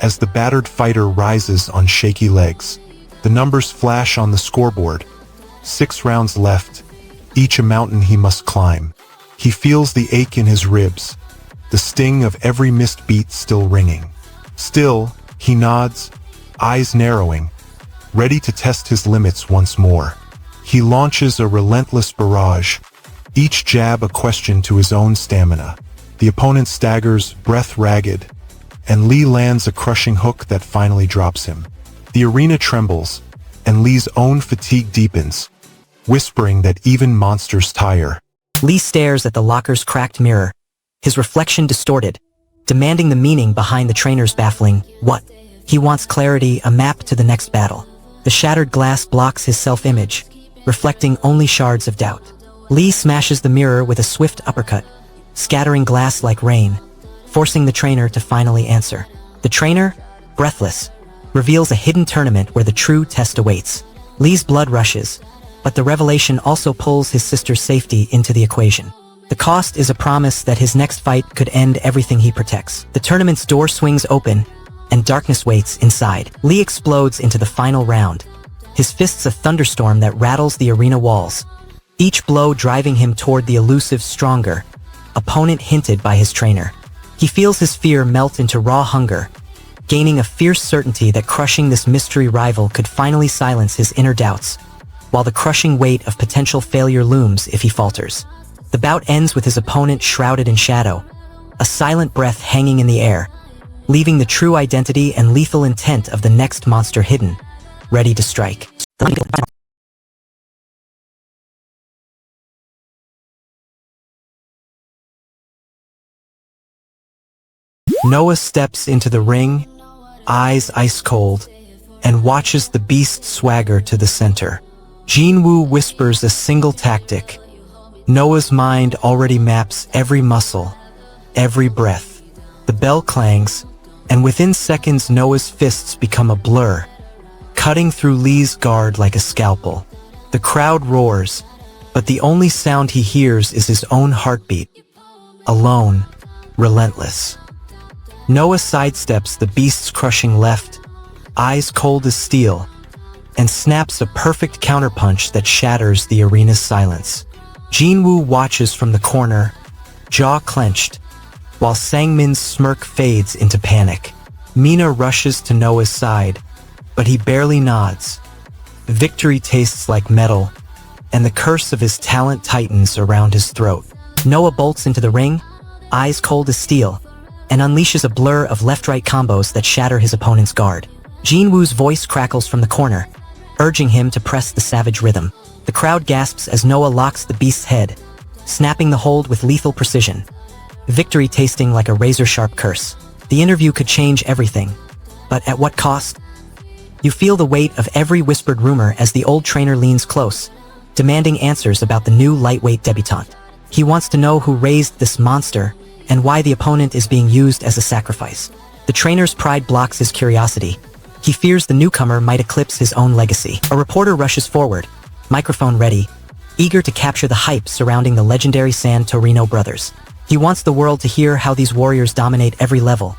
S3: as the battered fighter rises on shaky legs. The numbers flash on the scoreboard. 6 rounds left, each a mountain he must climb. He feels the ache in his ribs, the sting of every missed beat still ringing. Still, he nods, eyes narrowing, ready to test his limits once more. He launches a relentless barrage, each jab a question to his own stamina. The opponent staggers, breath ragged, and Lee lands a crushing hook that finally drops him. The arena trembles, and Lee's own fatigue deepens, whispering that even monsters tire.
S1: Lee stares at the locker's cracked mirror, his reflection distorted, demanding the meaning behind the trainer's baffling "what?" He wants clarity, a map to the next battle. The shattered glass blocks his self-image, reflecting only shards of doubt. Lee smashes the mirror with a swift uppercut, scattering glass like rain, forcing the trainer to finally answer. The trainer, breathless, reveals a hidden tournament where the true test awaits. Lee's blood rushes, but the revelation also pulls his sister's safety into the equation. The cost is a promise that his next fight could end everything he protects. The tournament's door swings open, and darkness waits inside. Lee explodes into the final round, his fists a thunderstorm that rattles the arena walls, each blow driving him toward the elusive, stronger opponent hinted by his trainer. He feels his fear melt into raw hunger, gaining a fierce certainty that crushing this mystery rival could finally silence his inner doubts, while the crushing weight of potential failure looms if he falters. The bout ends with his opponent shrouded in shadow, a silent breath hanging in the air, leaving the true identity and lethal intent of the next monster hidden, ready to strike. Noah steps into the ring, eyes ice cold, and watches the beast swagger to the center. Jinwoo whispers a single tactic. Noah's mind already maps every muscle, every breath. The bell clangs, and within seconds Noah's fists become a blur, cutting through Lee's guard like a scalpel. The crowd roars, but the only sound he hears is his own heartbeat. Alone, relentless. Noah sidesteps the beast's crushing left, eyes cold as steel, and snaps a perfect counterpunch that shatters the arena's silence. Jinwoo watches from the corner, jaw clenched, while Sangmin's smirk fades into panic. Mina rushes to Noah's side, but he barely nods. Victory tastes like metal, and the curse of his talent tightens around his throat. Noah bolts into the ring, eyes cold as steel, and unleashes a blur of left-right combos that shatter his opponent's guard. Jinwoo's voice crackles from the corner, urging him to press the savage rhythm. The crowd gasps as Noah locks the beast's head, snapping the hold with lethal precision. Victory tasting like a razor-sharp curse. The interview could change everything, but at what cost? You feel the weight of every whispered rumor as the old trainer leans close, demanding answers about the new lightweight debutante. He wants to know who raised this monster and why the opponent is being used as a sacrifice. The trainer's pride blocks his curiosity. He fears the newcomer might eclipse his own legacy. A reporter rushes forward, microphone ready, eager to capture the hype surrounding the legendary San Torino brothers. He wants the world to hear how these warriors dominate every level,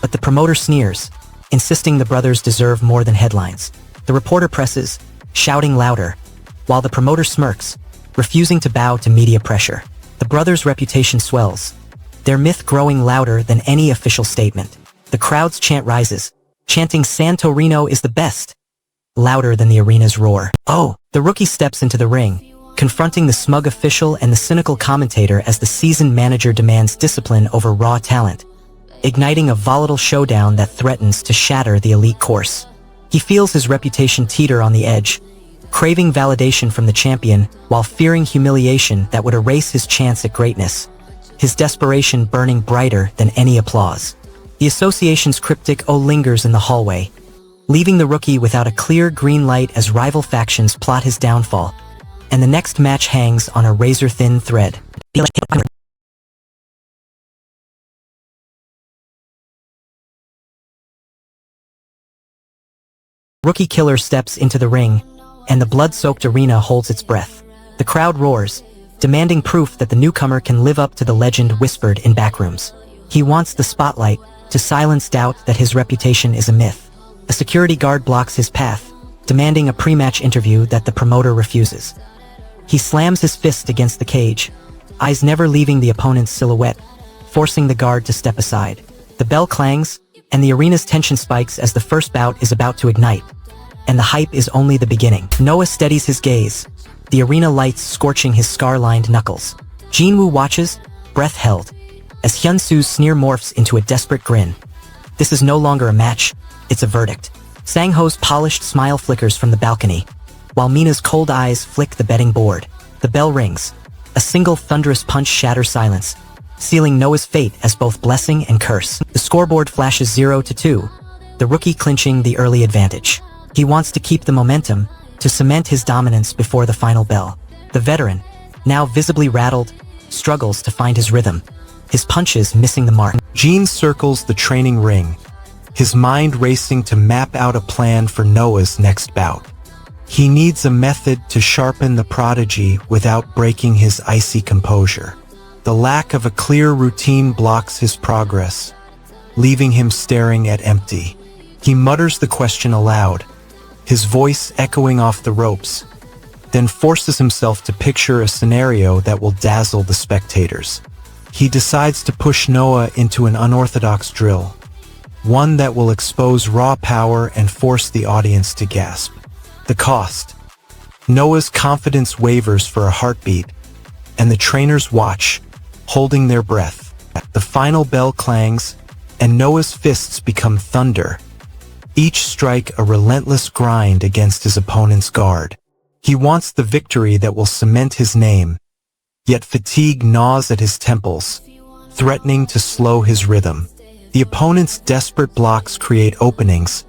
S1: but the promoter sneers, insisting the brothers deserve more than headlines. The reporter presses, shouting louder, while the promoter smirks, refusing to bow to media pressure. The brothers' reputation swells, their myth growing louder than any official statement. The crowd's chant rises, chanting San Torino is the best, louder than the arena's roar. Oh, The rookie steps into the ring, confronting the smug official and the cynical commentator as the seasoned manager demands discipline over raw talent, igniting a volatile showdown that threatens to shatter the elite course. He feels his reputation teeter on the edge, craving validation from the champion while fearing humiliation that would erase his chance at greatness, his desperation burning brighter than any applause. The association's cryptic "O" lingers in the hallway, leaving the rookie without a clear green light as rival factions plot his downfall, and the next match hangs on a razor-thin thread. Rookie killer steps into the ring, and the blood-soaked arena holds its breath. The crowd roars, demanding proof that the newcomer can live up to the legend whispered in backrooms. He wants the spotlight to silence doubt that his reputation is a myth. A security guard blocks his path, demanding a pre-match interview that the promoter refuses. He slams his fist against the cage, eyes never leaving the opponent's silhouette, forcing the guard to step aside. The bell clangs, and the arena's tension spikes as the first bout is about to ignite. And the hype is only the beginning. Noah steadies his gaze, the arena lights scorching his scar-lined knuckles. Jinwoo watches, breath held, as Hyunsu's sneer morphs into a desperate grin. This is no longer a match, it's a verdict. Sangho's polished smile flickers from the balcony, while Mina's cold eyes flick the betting board. The bell rings. A single thunderous punch shatters silence, sealing Noah's fate as both blessing and curse. The scoreboard flashes 0-2, the rookie clinching the early advantage. He wants to keep the momentum, to cement his dominance before the final bell. The veteran, now visibly rattled, struggles to find his rhythm, his punches missing the mark.
S3: Jin circles the training ring, his mind racing to map out a plan for Noah's next bout. He needs a method to sharpen the prodigy without breaking his icy composure. The lack of a clear routine blocks his progress, leaving him staring at empty. He mutters the question aloud, his voice echoing off the ropes, then forces himself to picture a scenario that will dazzle the spectators. He decides to push Noah into an unorthodox drill, one that will expose raw power and force the audience to gasp. The cost. Noah's confidence wavers for a heartbeat, and the trainers watch, holding their breath. The final bell clangs, and Noah's fists become thunder, each strike a relentless grind against his opponent's guard. He wants the victory that will cement his name, yet fatigue gnaws at his temples, threatening to slow his rhythm. The opponent's desperate blocks create openings,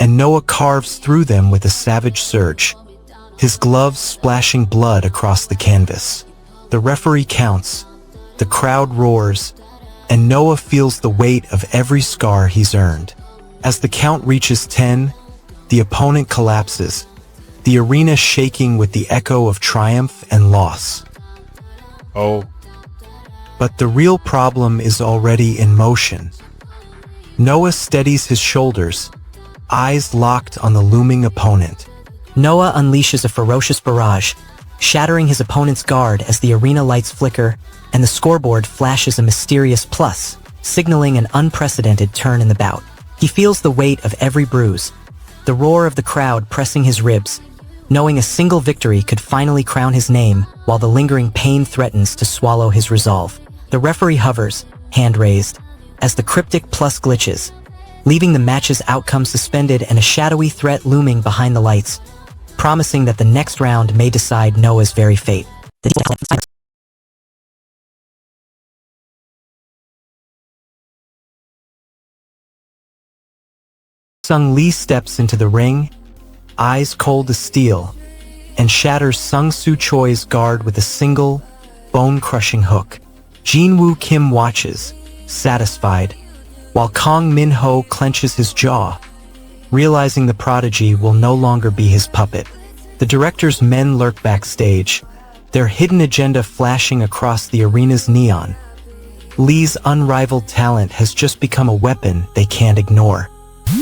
S3: and Noah carves through them with a savage surge, his gloves splashing blood across the canvas. The referee counts, the crowd roars, and Noah feels the weight of every scar he's earned. As the count reaches 10, the opponent collapses, the arena shaking with the echo of triumph and loss.
S4: Oh.
S3: But the real problem is already in motion. Noah steadies his shoulders, eyes locked on the looming opponent.
S1: Noah unleashes a ferocious barrage, shattering his opponent's guard as the arena lights flicker and the scoreboard flashes a mysterious plus, signaling an unprecedented turn in the bout. He feels the weight of every bruise, the roar of the crowd pressing his ribs, knowing a single victory could finally crown his name while the lingering pain threatens to swallow his resolve. The referee hovers, hand raised, as the cryptic plus glitches, leaving the match's outcome suspended and a shadowy threat looming behind the lights, promising that the next round may decide Noah's very fate. Sung Lee steps into the ring, eyes cold as steel, and shatters Sung Soo Choi's guard with a single, bone-crushing hook. Jinwoo Kim watches, satisfied, while Kong Min-ho clenches his jaw, realizing the prodigy will no longer be his puppet. The director's men lurk backstage, their hidden agenda flashing across the arena's neon. Lee's unrivaled talent has just become a weapon they can't ignore.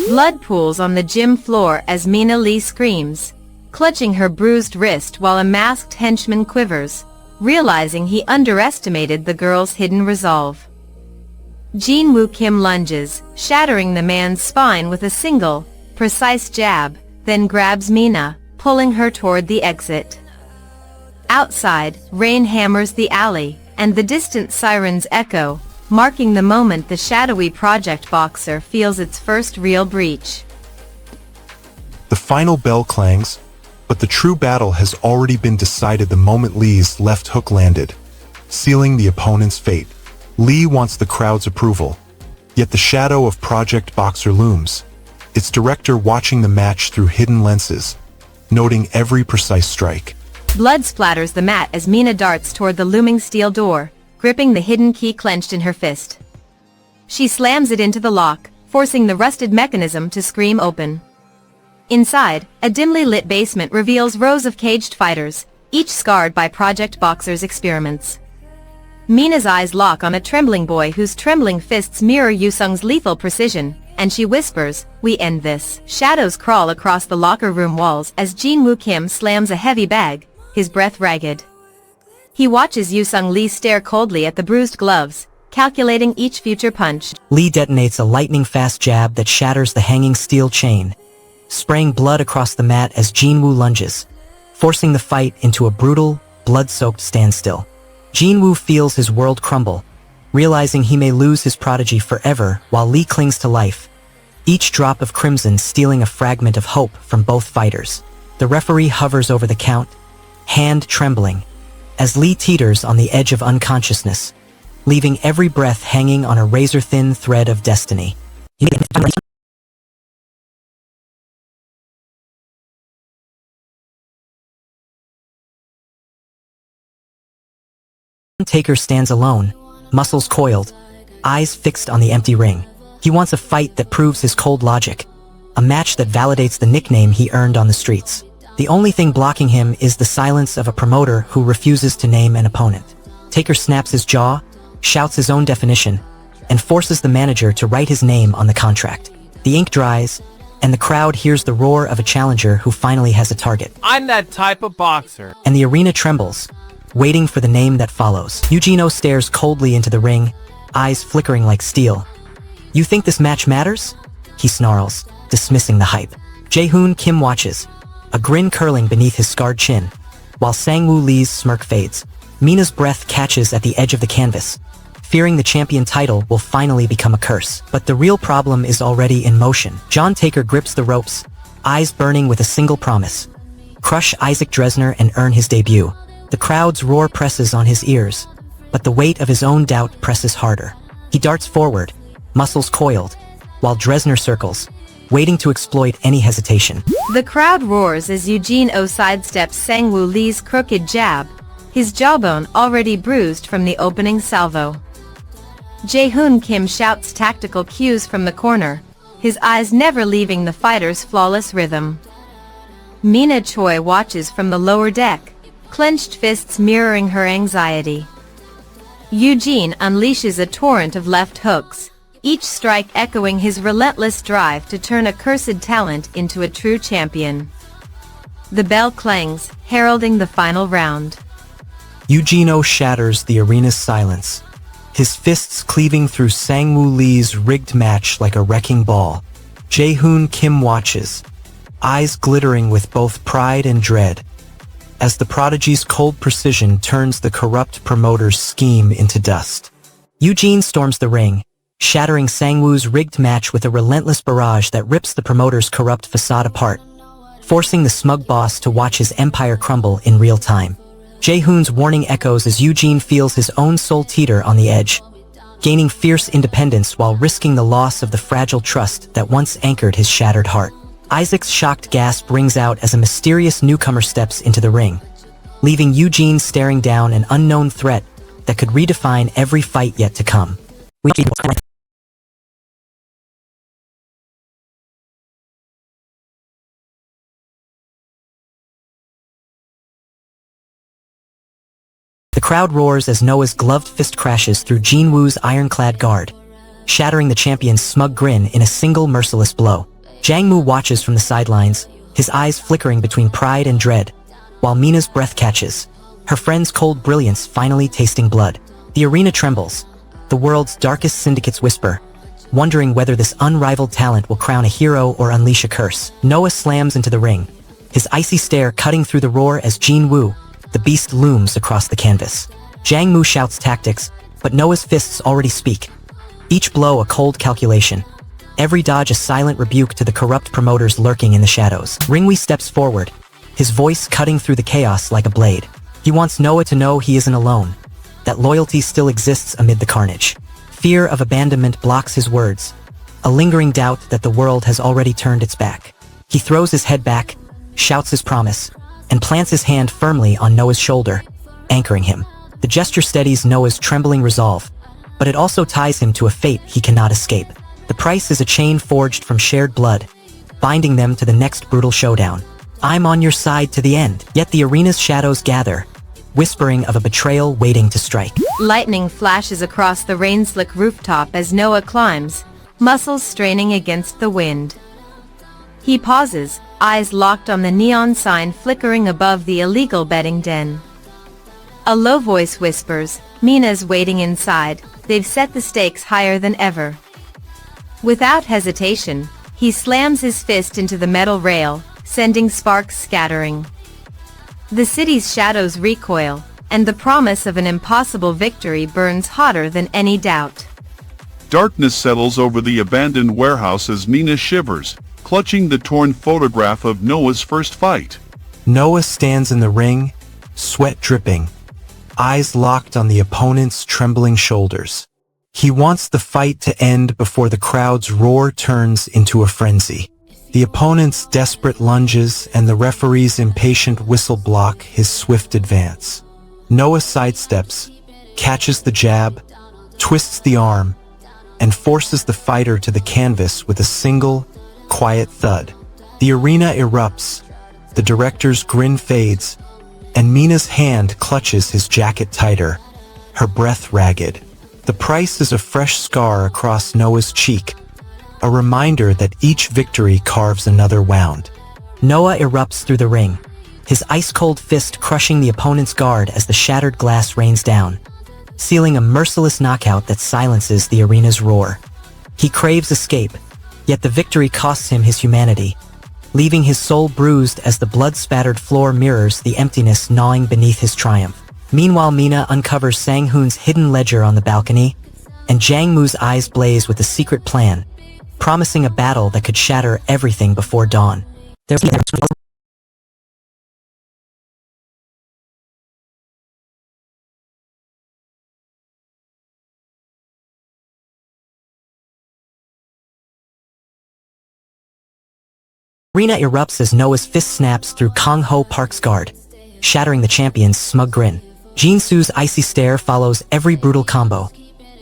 S2: Blood pools on the gym floor as Mina Lee screams, clutching her bruised wrist while a masked henchman quivers, realizing he underestimated the girl's hidden resolve. Jinwoo Kim lunges, shattering the man's spine with a single, precise jab, then grabs Mina, pulling her toward the exit. Outside, rain hammers the alley, and the distant sirens echo, marking the moment the shadowy project boxer feels its first real breach.
S3: The final bell clangs, but the true battle has already been decided the moment Lee's left hook landed, sealing the opponent's fate. Lee wants the crowd's approval, yet the shadow of Project Boxer looms, its director watching the match through hidden lenses, noting every precise strike.
S2: Blood splatters the mat as Mina darts toward the looming steel door, gripping the hidden key clenched in her fist. She slams it into the lock, forcing the rusted mechanism to scream open. Inside, a dimly lit basement reveals rows of caged fighters, each scarred by Project Boxer's experiments. Mina's eyes lock on a trembling boy whose trembling fists mirror Yusung's lethal precision, and she whispers, "We end this." Shadows crawl across the locker room walls as Jin-Woo Kim slams a heavy bag, his breath ragged. He watches Yusung Lee stare coldly at the bruised gloves, calculating each future punch.
S1: Lee detonates a lightning-fast jab that shatters the hanging steel chain, spraying blood across the mat as Jin-Woo lunges, forcing the fight into a brutal, blood-soaked standstill. Jin-Woo feels his world crumble, realizing he may lose his prodigy forever while Lee clings to life, each drop of crimson stealing a fragment of hope from both fighters. The referee hovers over the count, hand trembling, as Lee teeters on the edge of unconsciousness, leaving every breath hanging on a razor-thin thread of destiny. Taker stands alone, muscles coiled, eyes fixed on the empty ring. He wants a fight that proves his cold logic, a match that validates the nickname he earned on the streets. The only thing blocking him is the silence of a promoter who refuses to name an opponent. Taker snaps his jaw, shouts his own definition, and forces the manager to write his name on the contract. The ink dries, and the crowd hears the roar of a challenger who finally has a target.
S5: I'm that type of boxer.
S1: And the arena trembles, waiting for the name that follows. Eugeno stares coldly into the ring, eyes flickering like steel. "You think this match matters?" he snarls, dismissing the hype. Jae-hoon Kim watches, a grin curling beneath his scarred chin, while Sang-woo Lee's smirk fades. Mina's breath catches at the edge of the canvas, fearing the champion title will finally become a curse. But the real problem is already in motion. John Taker grips the ropes, eyes burning with a single promise: crush Isaac Dresner and earn his debut. The crowd's roar presses on his ears, but the weight of his own doubt presses harder. He darts forward, muscles coiled, while Dresner circles, waiting to exploit any hesitation.
S2: The crowd roars as Eugene-O sidesteps Sang-woo Lee's crooked jab, his jawbone already bruised from the opening salvo. Jae-hoon Kim shouts tactical cues from the corner, his eyes never leaving the fighter's flawless rhythm. Mina Choi watches from the lower deck, clenched fists mirroring her anxiety. Eugene unleashes a torrent of left hooks, each strike echoing his relentless drive to turn a cursed talent into a true champion. The bell clangs, heralding the final round.
S1: Eugeno shatters the arena's silence, his fists cleaving through Sang-woo Lee's rigged match like a wrecking ball. Jae-hoon Kim watches, eyes glittering with both pride and dread, as the prodigy's cold precision turns the corrupt promoter's scheme into dust. Eugene storms the ring, shattering Sang-woo's rigged match with a relentless barrage that rips the promoter's corrupt facade apart, forcing the smug boss to watch his empire crumble in real time. Jae-hoon's warning echoes as Eugene feels his own soul teeter on the edge, gaining fierce independence while risking the loss of the fragile trust that once anchored his shattered heart. Isaac's shocked gasp rings out as a mysterious newcomer steps into the ring, leaving Eugene staring down an unknown threat that could redefine every fight yet to come. The crowd roars as Noah's gloved fist crashes through Jin-woo's ironclad guard, shattering the champion's smug grin in a single merciless blow. Jang-moo watches from the sidelines, his eyes flickering between pride and dread, while Mina's breath catches, her friend's cold brilliance finally tasting blood. The arena trembles, the world's darkest syndicates whisper, wondering whether this unrivaled talent will crown a hero or unleash a curse. Noah slams into the ring, his icy stare cutting through the roar as Jin Woo, the beast, looms across the canvas. Jang Moo shouts tactics, but Noah's fists already speak. Each blow a cold calculation. Every dodge a silent rebuke to the corrupt promoters lurking in the shadows. Ringwee steps forward, his voice cutting through the chaos like a blade. He wants Noah to know he isn't alone, that loyalty still exists amid the carnage. Fear of abandonment blocks his words, a lingering doubt that the world has already turned its back. He throws his head back, shouts his promise, and plants his hand firmly on Noah's shoulder, anchoring him. The gesture steadies Noah's trembling resolve, but it also ties him to a fate he cannot escape. The price is a chain forged from shared blood, binding them to the next brutal showdown. I'm on your side to the end. Yet the arena's shadows gather, whispering of a betrayal waiting to strike.
S2: Lightning flashes across the rain-slick rooftop as Noah climbs, muscles straining against the wind. He pauses, eyes locked on the neon sign flickering above the illegal betting den. A low voice whispers, "Mina's waiting inside, they've set the stakes higher than ever." Without hesitation, he slams his fist into the metal rail, sending sparks scattering. The city's shadows recoil, and the promise of an impossible victory burns hotter than any doubt.
S4: Darkness settles over the abandoned warehouse as Mina shivers, clutching the torn photograph of Noah's first fight.
S3: Noah stands in the ring, sweat dripping, eyes locked on the opponent's trembling shoulders. He wants the fight to end before the crowd's roar turns into a frenzy. The opponent's desperate lunges and the referee's impatient whistle block his swift advance. Noah sidesteps, catches the jab, twists the arm, and forces the fighter to the canvas with a single, quiet thud. The arena erupts, the director's grin fades, and Mina's hand clutches his jacket tighter, her breath ragged. The price is a fresh scar across Noah's cheek, a reminder that each victory carves another wound.
S1: Noah erupts through the ring, his ice-cold fist crushing the opponent's guard as the shattered glass rains down, sealing a merciless knockout that silences the arena's roar. He craves escape, yet the victory costs him his humanity, leaving his soul bruised as the blood-spattered floor mirrors the emptiness gnawing beneath his triumph. Meanwhile, Mina uncovers Sang-hoon's hidden ledger on the balcony, and Jang Moo's eyes blaze with a secret plan, promising a battle that could shatter everything before dawn. Arena erupts as Noah's fist snaps through Kong Ho Park's guard, shattering the champion's smug grin. Jin Su's icy stare follows every brutal combo,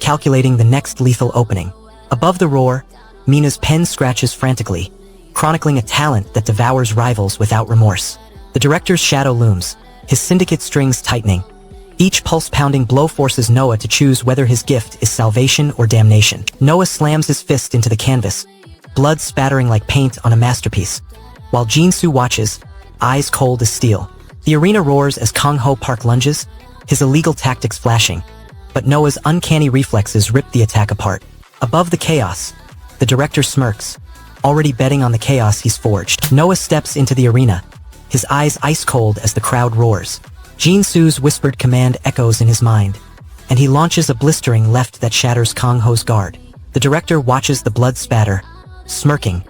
S1: calculating the next lethal opening. Above the roar, Mina's pen scratches frantically, chronicling a talent that devours rivals without remorse. The director's shadow looms, his syndicate strings tightening. Each pulse-pounding blow forces Noah to choose whether his gift is salvation or damnation. Noah slams his fist into the canvas, blood spattering like paint on a masterpiece, while Jin Su watches, eyes cold as steel. The arena roars as Kong Ho Park lunges, his illegal tactics flashing, but Noah's uncanny reflexes rip the attack apart. Above the chaos, the director smirks, already betting on the chaos he's forged. Noah steps into the arena, his eyes ice-cold as the crowd roars. Jin Su's whispered command echoes in his mind, and he launches a blistering left that shatters Kong Ho's guard. The director watches the blood spatter, smirking,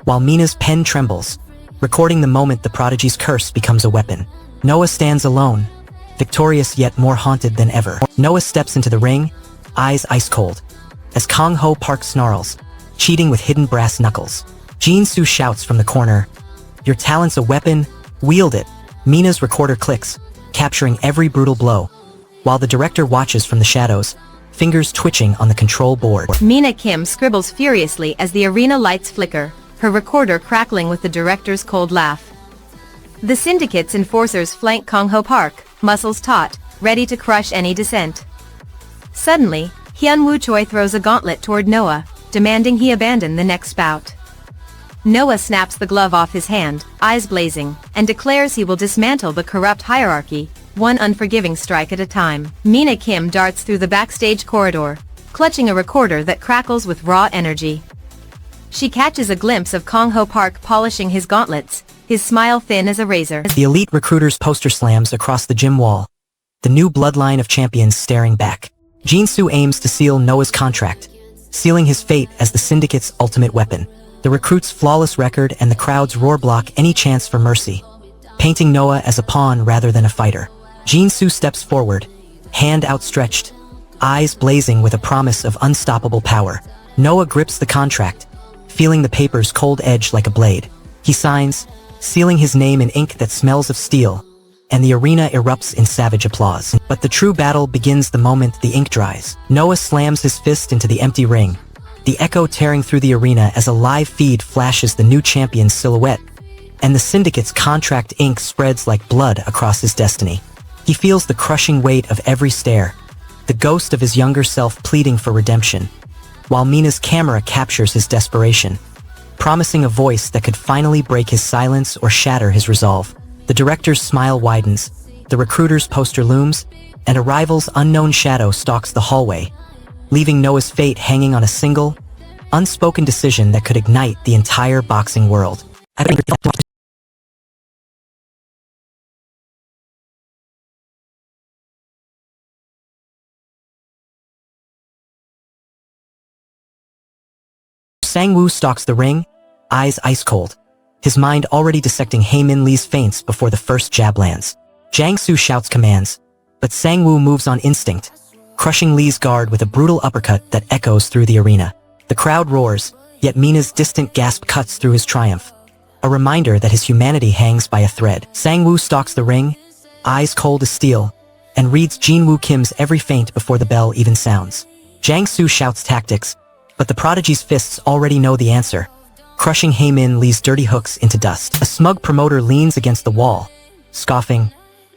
S1: while Mina's pen trembles, recording the moment the prodigy's curse becomes a weapon. Noah stands alone, victorious yet more haunted than ever. Noah steps into the ring, eyes ice-cold, as Kong Ho Park snarls, cheating with hidden brass knuckles. Jin Su shouts from the corner, "Your talent's a weapon, wield it." Mina's recorder clicks, capturing every brutal blow, while the director watches from the shadows, fingers twitching on the control board.
S2: Mina Kim scribbles furiously as the arena lights flicker, her recorder crackling with the director's cold laugh. The syndicate's enforcers flank Kong Ho Park, muscles taut, ready to crush any dissent. Suddenly, Hyun Woo Choi throws a gauntlet toward Noah, demanding he abandon the next bout. Noah snaps the glove off his hand, eyes blazing, and declares he will dismantle the corrupt hierarchy, one unforgiving strike at a time. Mina Kim darts through the backstage corridor, clutching a recorder that crackles with raw energy. She catches a glimpse of Kong Ho Park polishing his gauntlets, his smile thin as a razor.
S1: The elite recruiter's poster slams across the gym wall, the new bloodline of champions staring back. Jinsu aims to seal Noah's contract, sealing his fate as the syndicate's ultimate weapon. The recruit's flawless record and the crowd's roar block any chance for mercy, painting Noah as a pawn rather than a fighter. Jinsu steps forward, hand outstretched, eyes blazing with a promise of unstoppable power. Noah grips the contract, feeling the paper's cold edge like a blade. He signs, sealing his name in ink that smells of steel, and the arena erupts in savage applause. But the true battle begins the moment the ink dries. Noah slams his fist into the empty ring, the echo tearing through the arena as a live feed flashes the new champion's silhouette, and the syndicate's contract ink spreads like blood across his destiny. He feels the crushing weight of every stare, the ghost of his younger self pleading for redemption, while Mina's camera captures his desperation, promising a voice that could finally break his silence or shatter his resolve. The director's smile widens, the recruiter's poster looms, and a rival's unknown shadow stalks the hallway, leaving Noah's fate hanging on a single, unspoken decision that could ignite the entire boxing world. Sang-woo stalks the ring, eyes ice-cold, his mind already dissecting Hae-min Lee's feints before the first jab lands. Jang-soo shouts commands, but Sang-woo moves on instinct, crushing Lee's guard with a brutal uppercut that echoes through the arena. The crowd roars, yet Mina's distant gasp cuts through his triumph, a reminder that his humanity hangs by a thread. Sang-woo stalks the ring, eyes cold as steel, and reads Jin-woo Kim's every feint before the bell even sounds. Jang-soo shouts tactics, but the prodigy's fists already know the answer, crushing Hae-min Lee's dirty hooks into dust. A smug promoter leans against the wall, scoffing,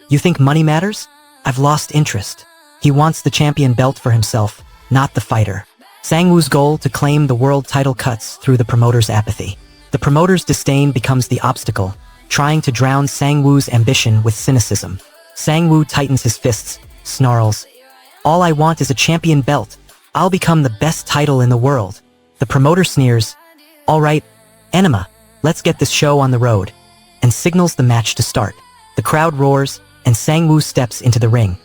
S1: "You think money matters? I've lost interest." He wants the champion belt for himself, not the fighter. Sang-woo's goal to claim the world title cuts through the promoter's apathy. The promoter's disdain becomes the obstacle, trying to drown Sang-woo's ambition with cynicism. Sang-woo tightens his fists, snarls, "All I want is a champion belt. I'll become the best title in the world." The promoter sneers, "All right, Enema, let's get this show on the road," and signals the match to start. The crowd roars, and Sang-woo steps into the ring,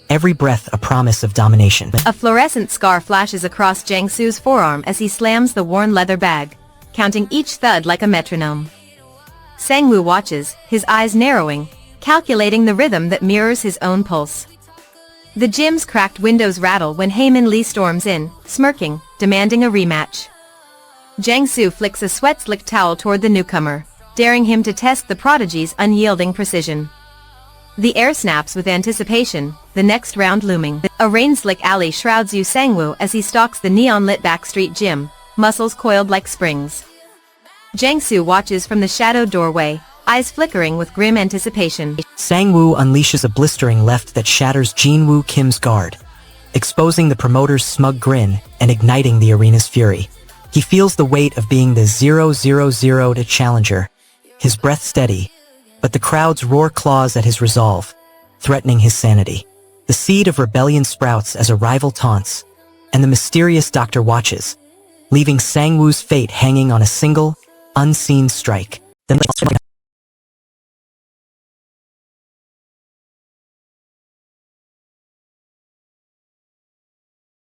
S1: every breath a promise of domination.
S2: A fluorescent scar flashes across Jang-soo's forearm as he slams the worn leather bag, counting each thud like a metronome. Sang-woo watches, his eyes narrowing, calculating the rhythm that mirrors his own pulse. The gym's cracked windows rattle when Hae-min Lee storms in, smirking, demanding a rematch. Jang-soo flicks a sweat-slicked towel toward the newcomer, daring him to test the prodigy's unyielding precision. The air snaps with anticipation, the next round looming. A rain-slick alley shrouds Yu Sang-woo as he stalks the neon-lit backstreet gym, muscles coiled like springs. Jang-soo watches from the shadowed doorway, eyes flickering with grim anticipation.
S1: Sang-woo unleashes a blistering left that shatters Jin-woo Kim's guard, exposing the promoter's smug grin and igniting the arena's fury. He feels the weight of being the 0-0-0 challenger, his breath steady, but the crowd's roar claws at his resolve, threatening his sanity. The seed of rebellion sprouts as a rival taunts, and the mysterious doctor watches, leaving Sang-woo's fate hanging on a single, unseen strike. Then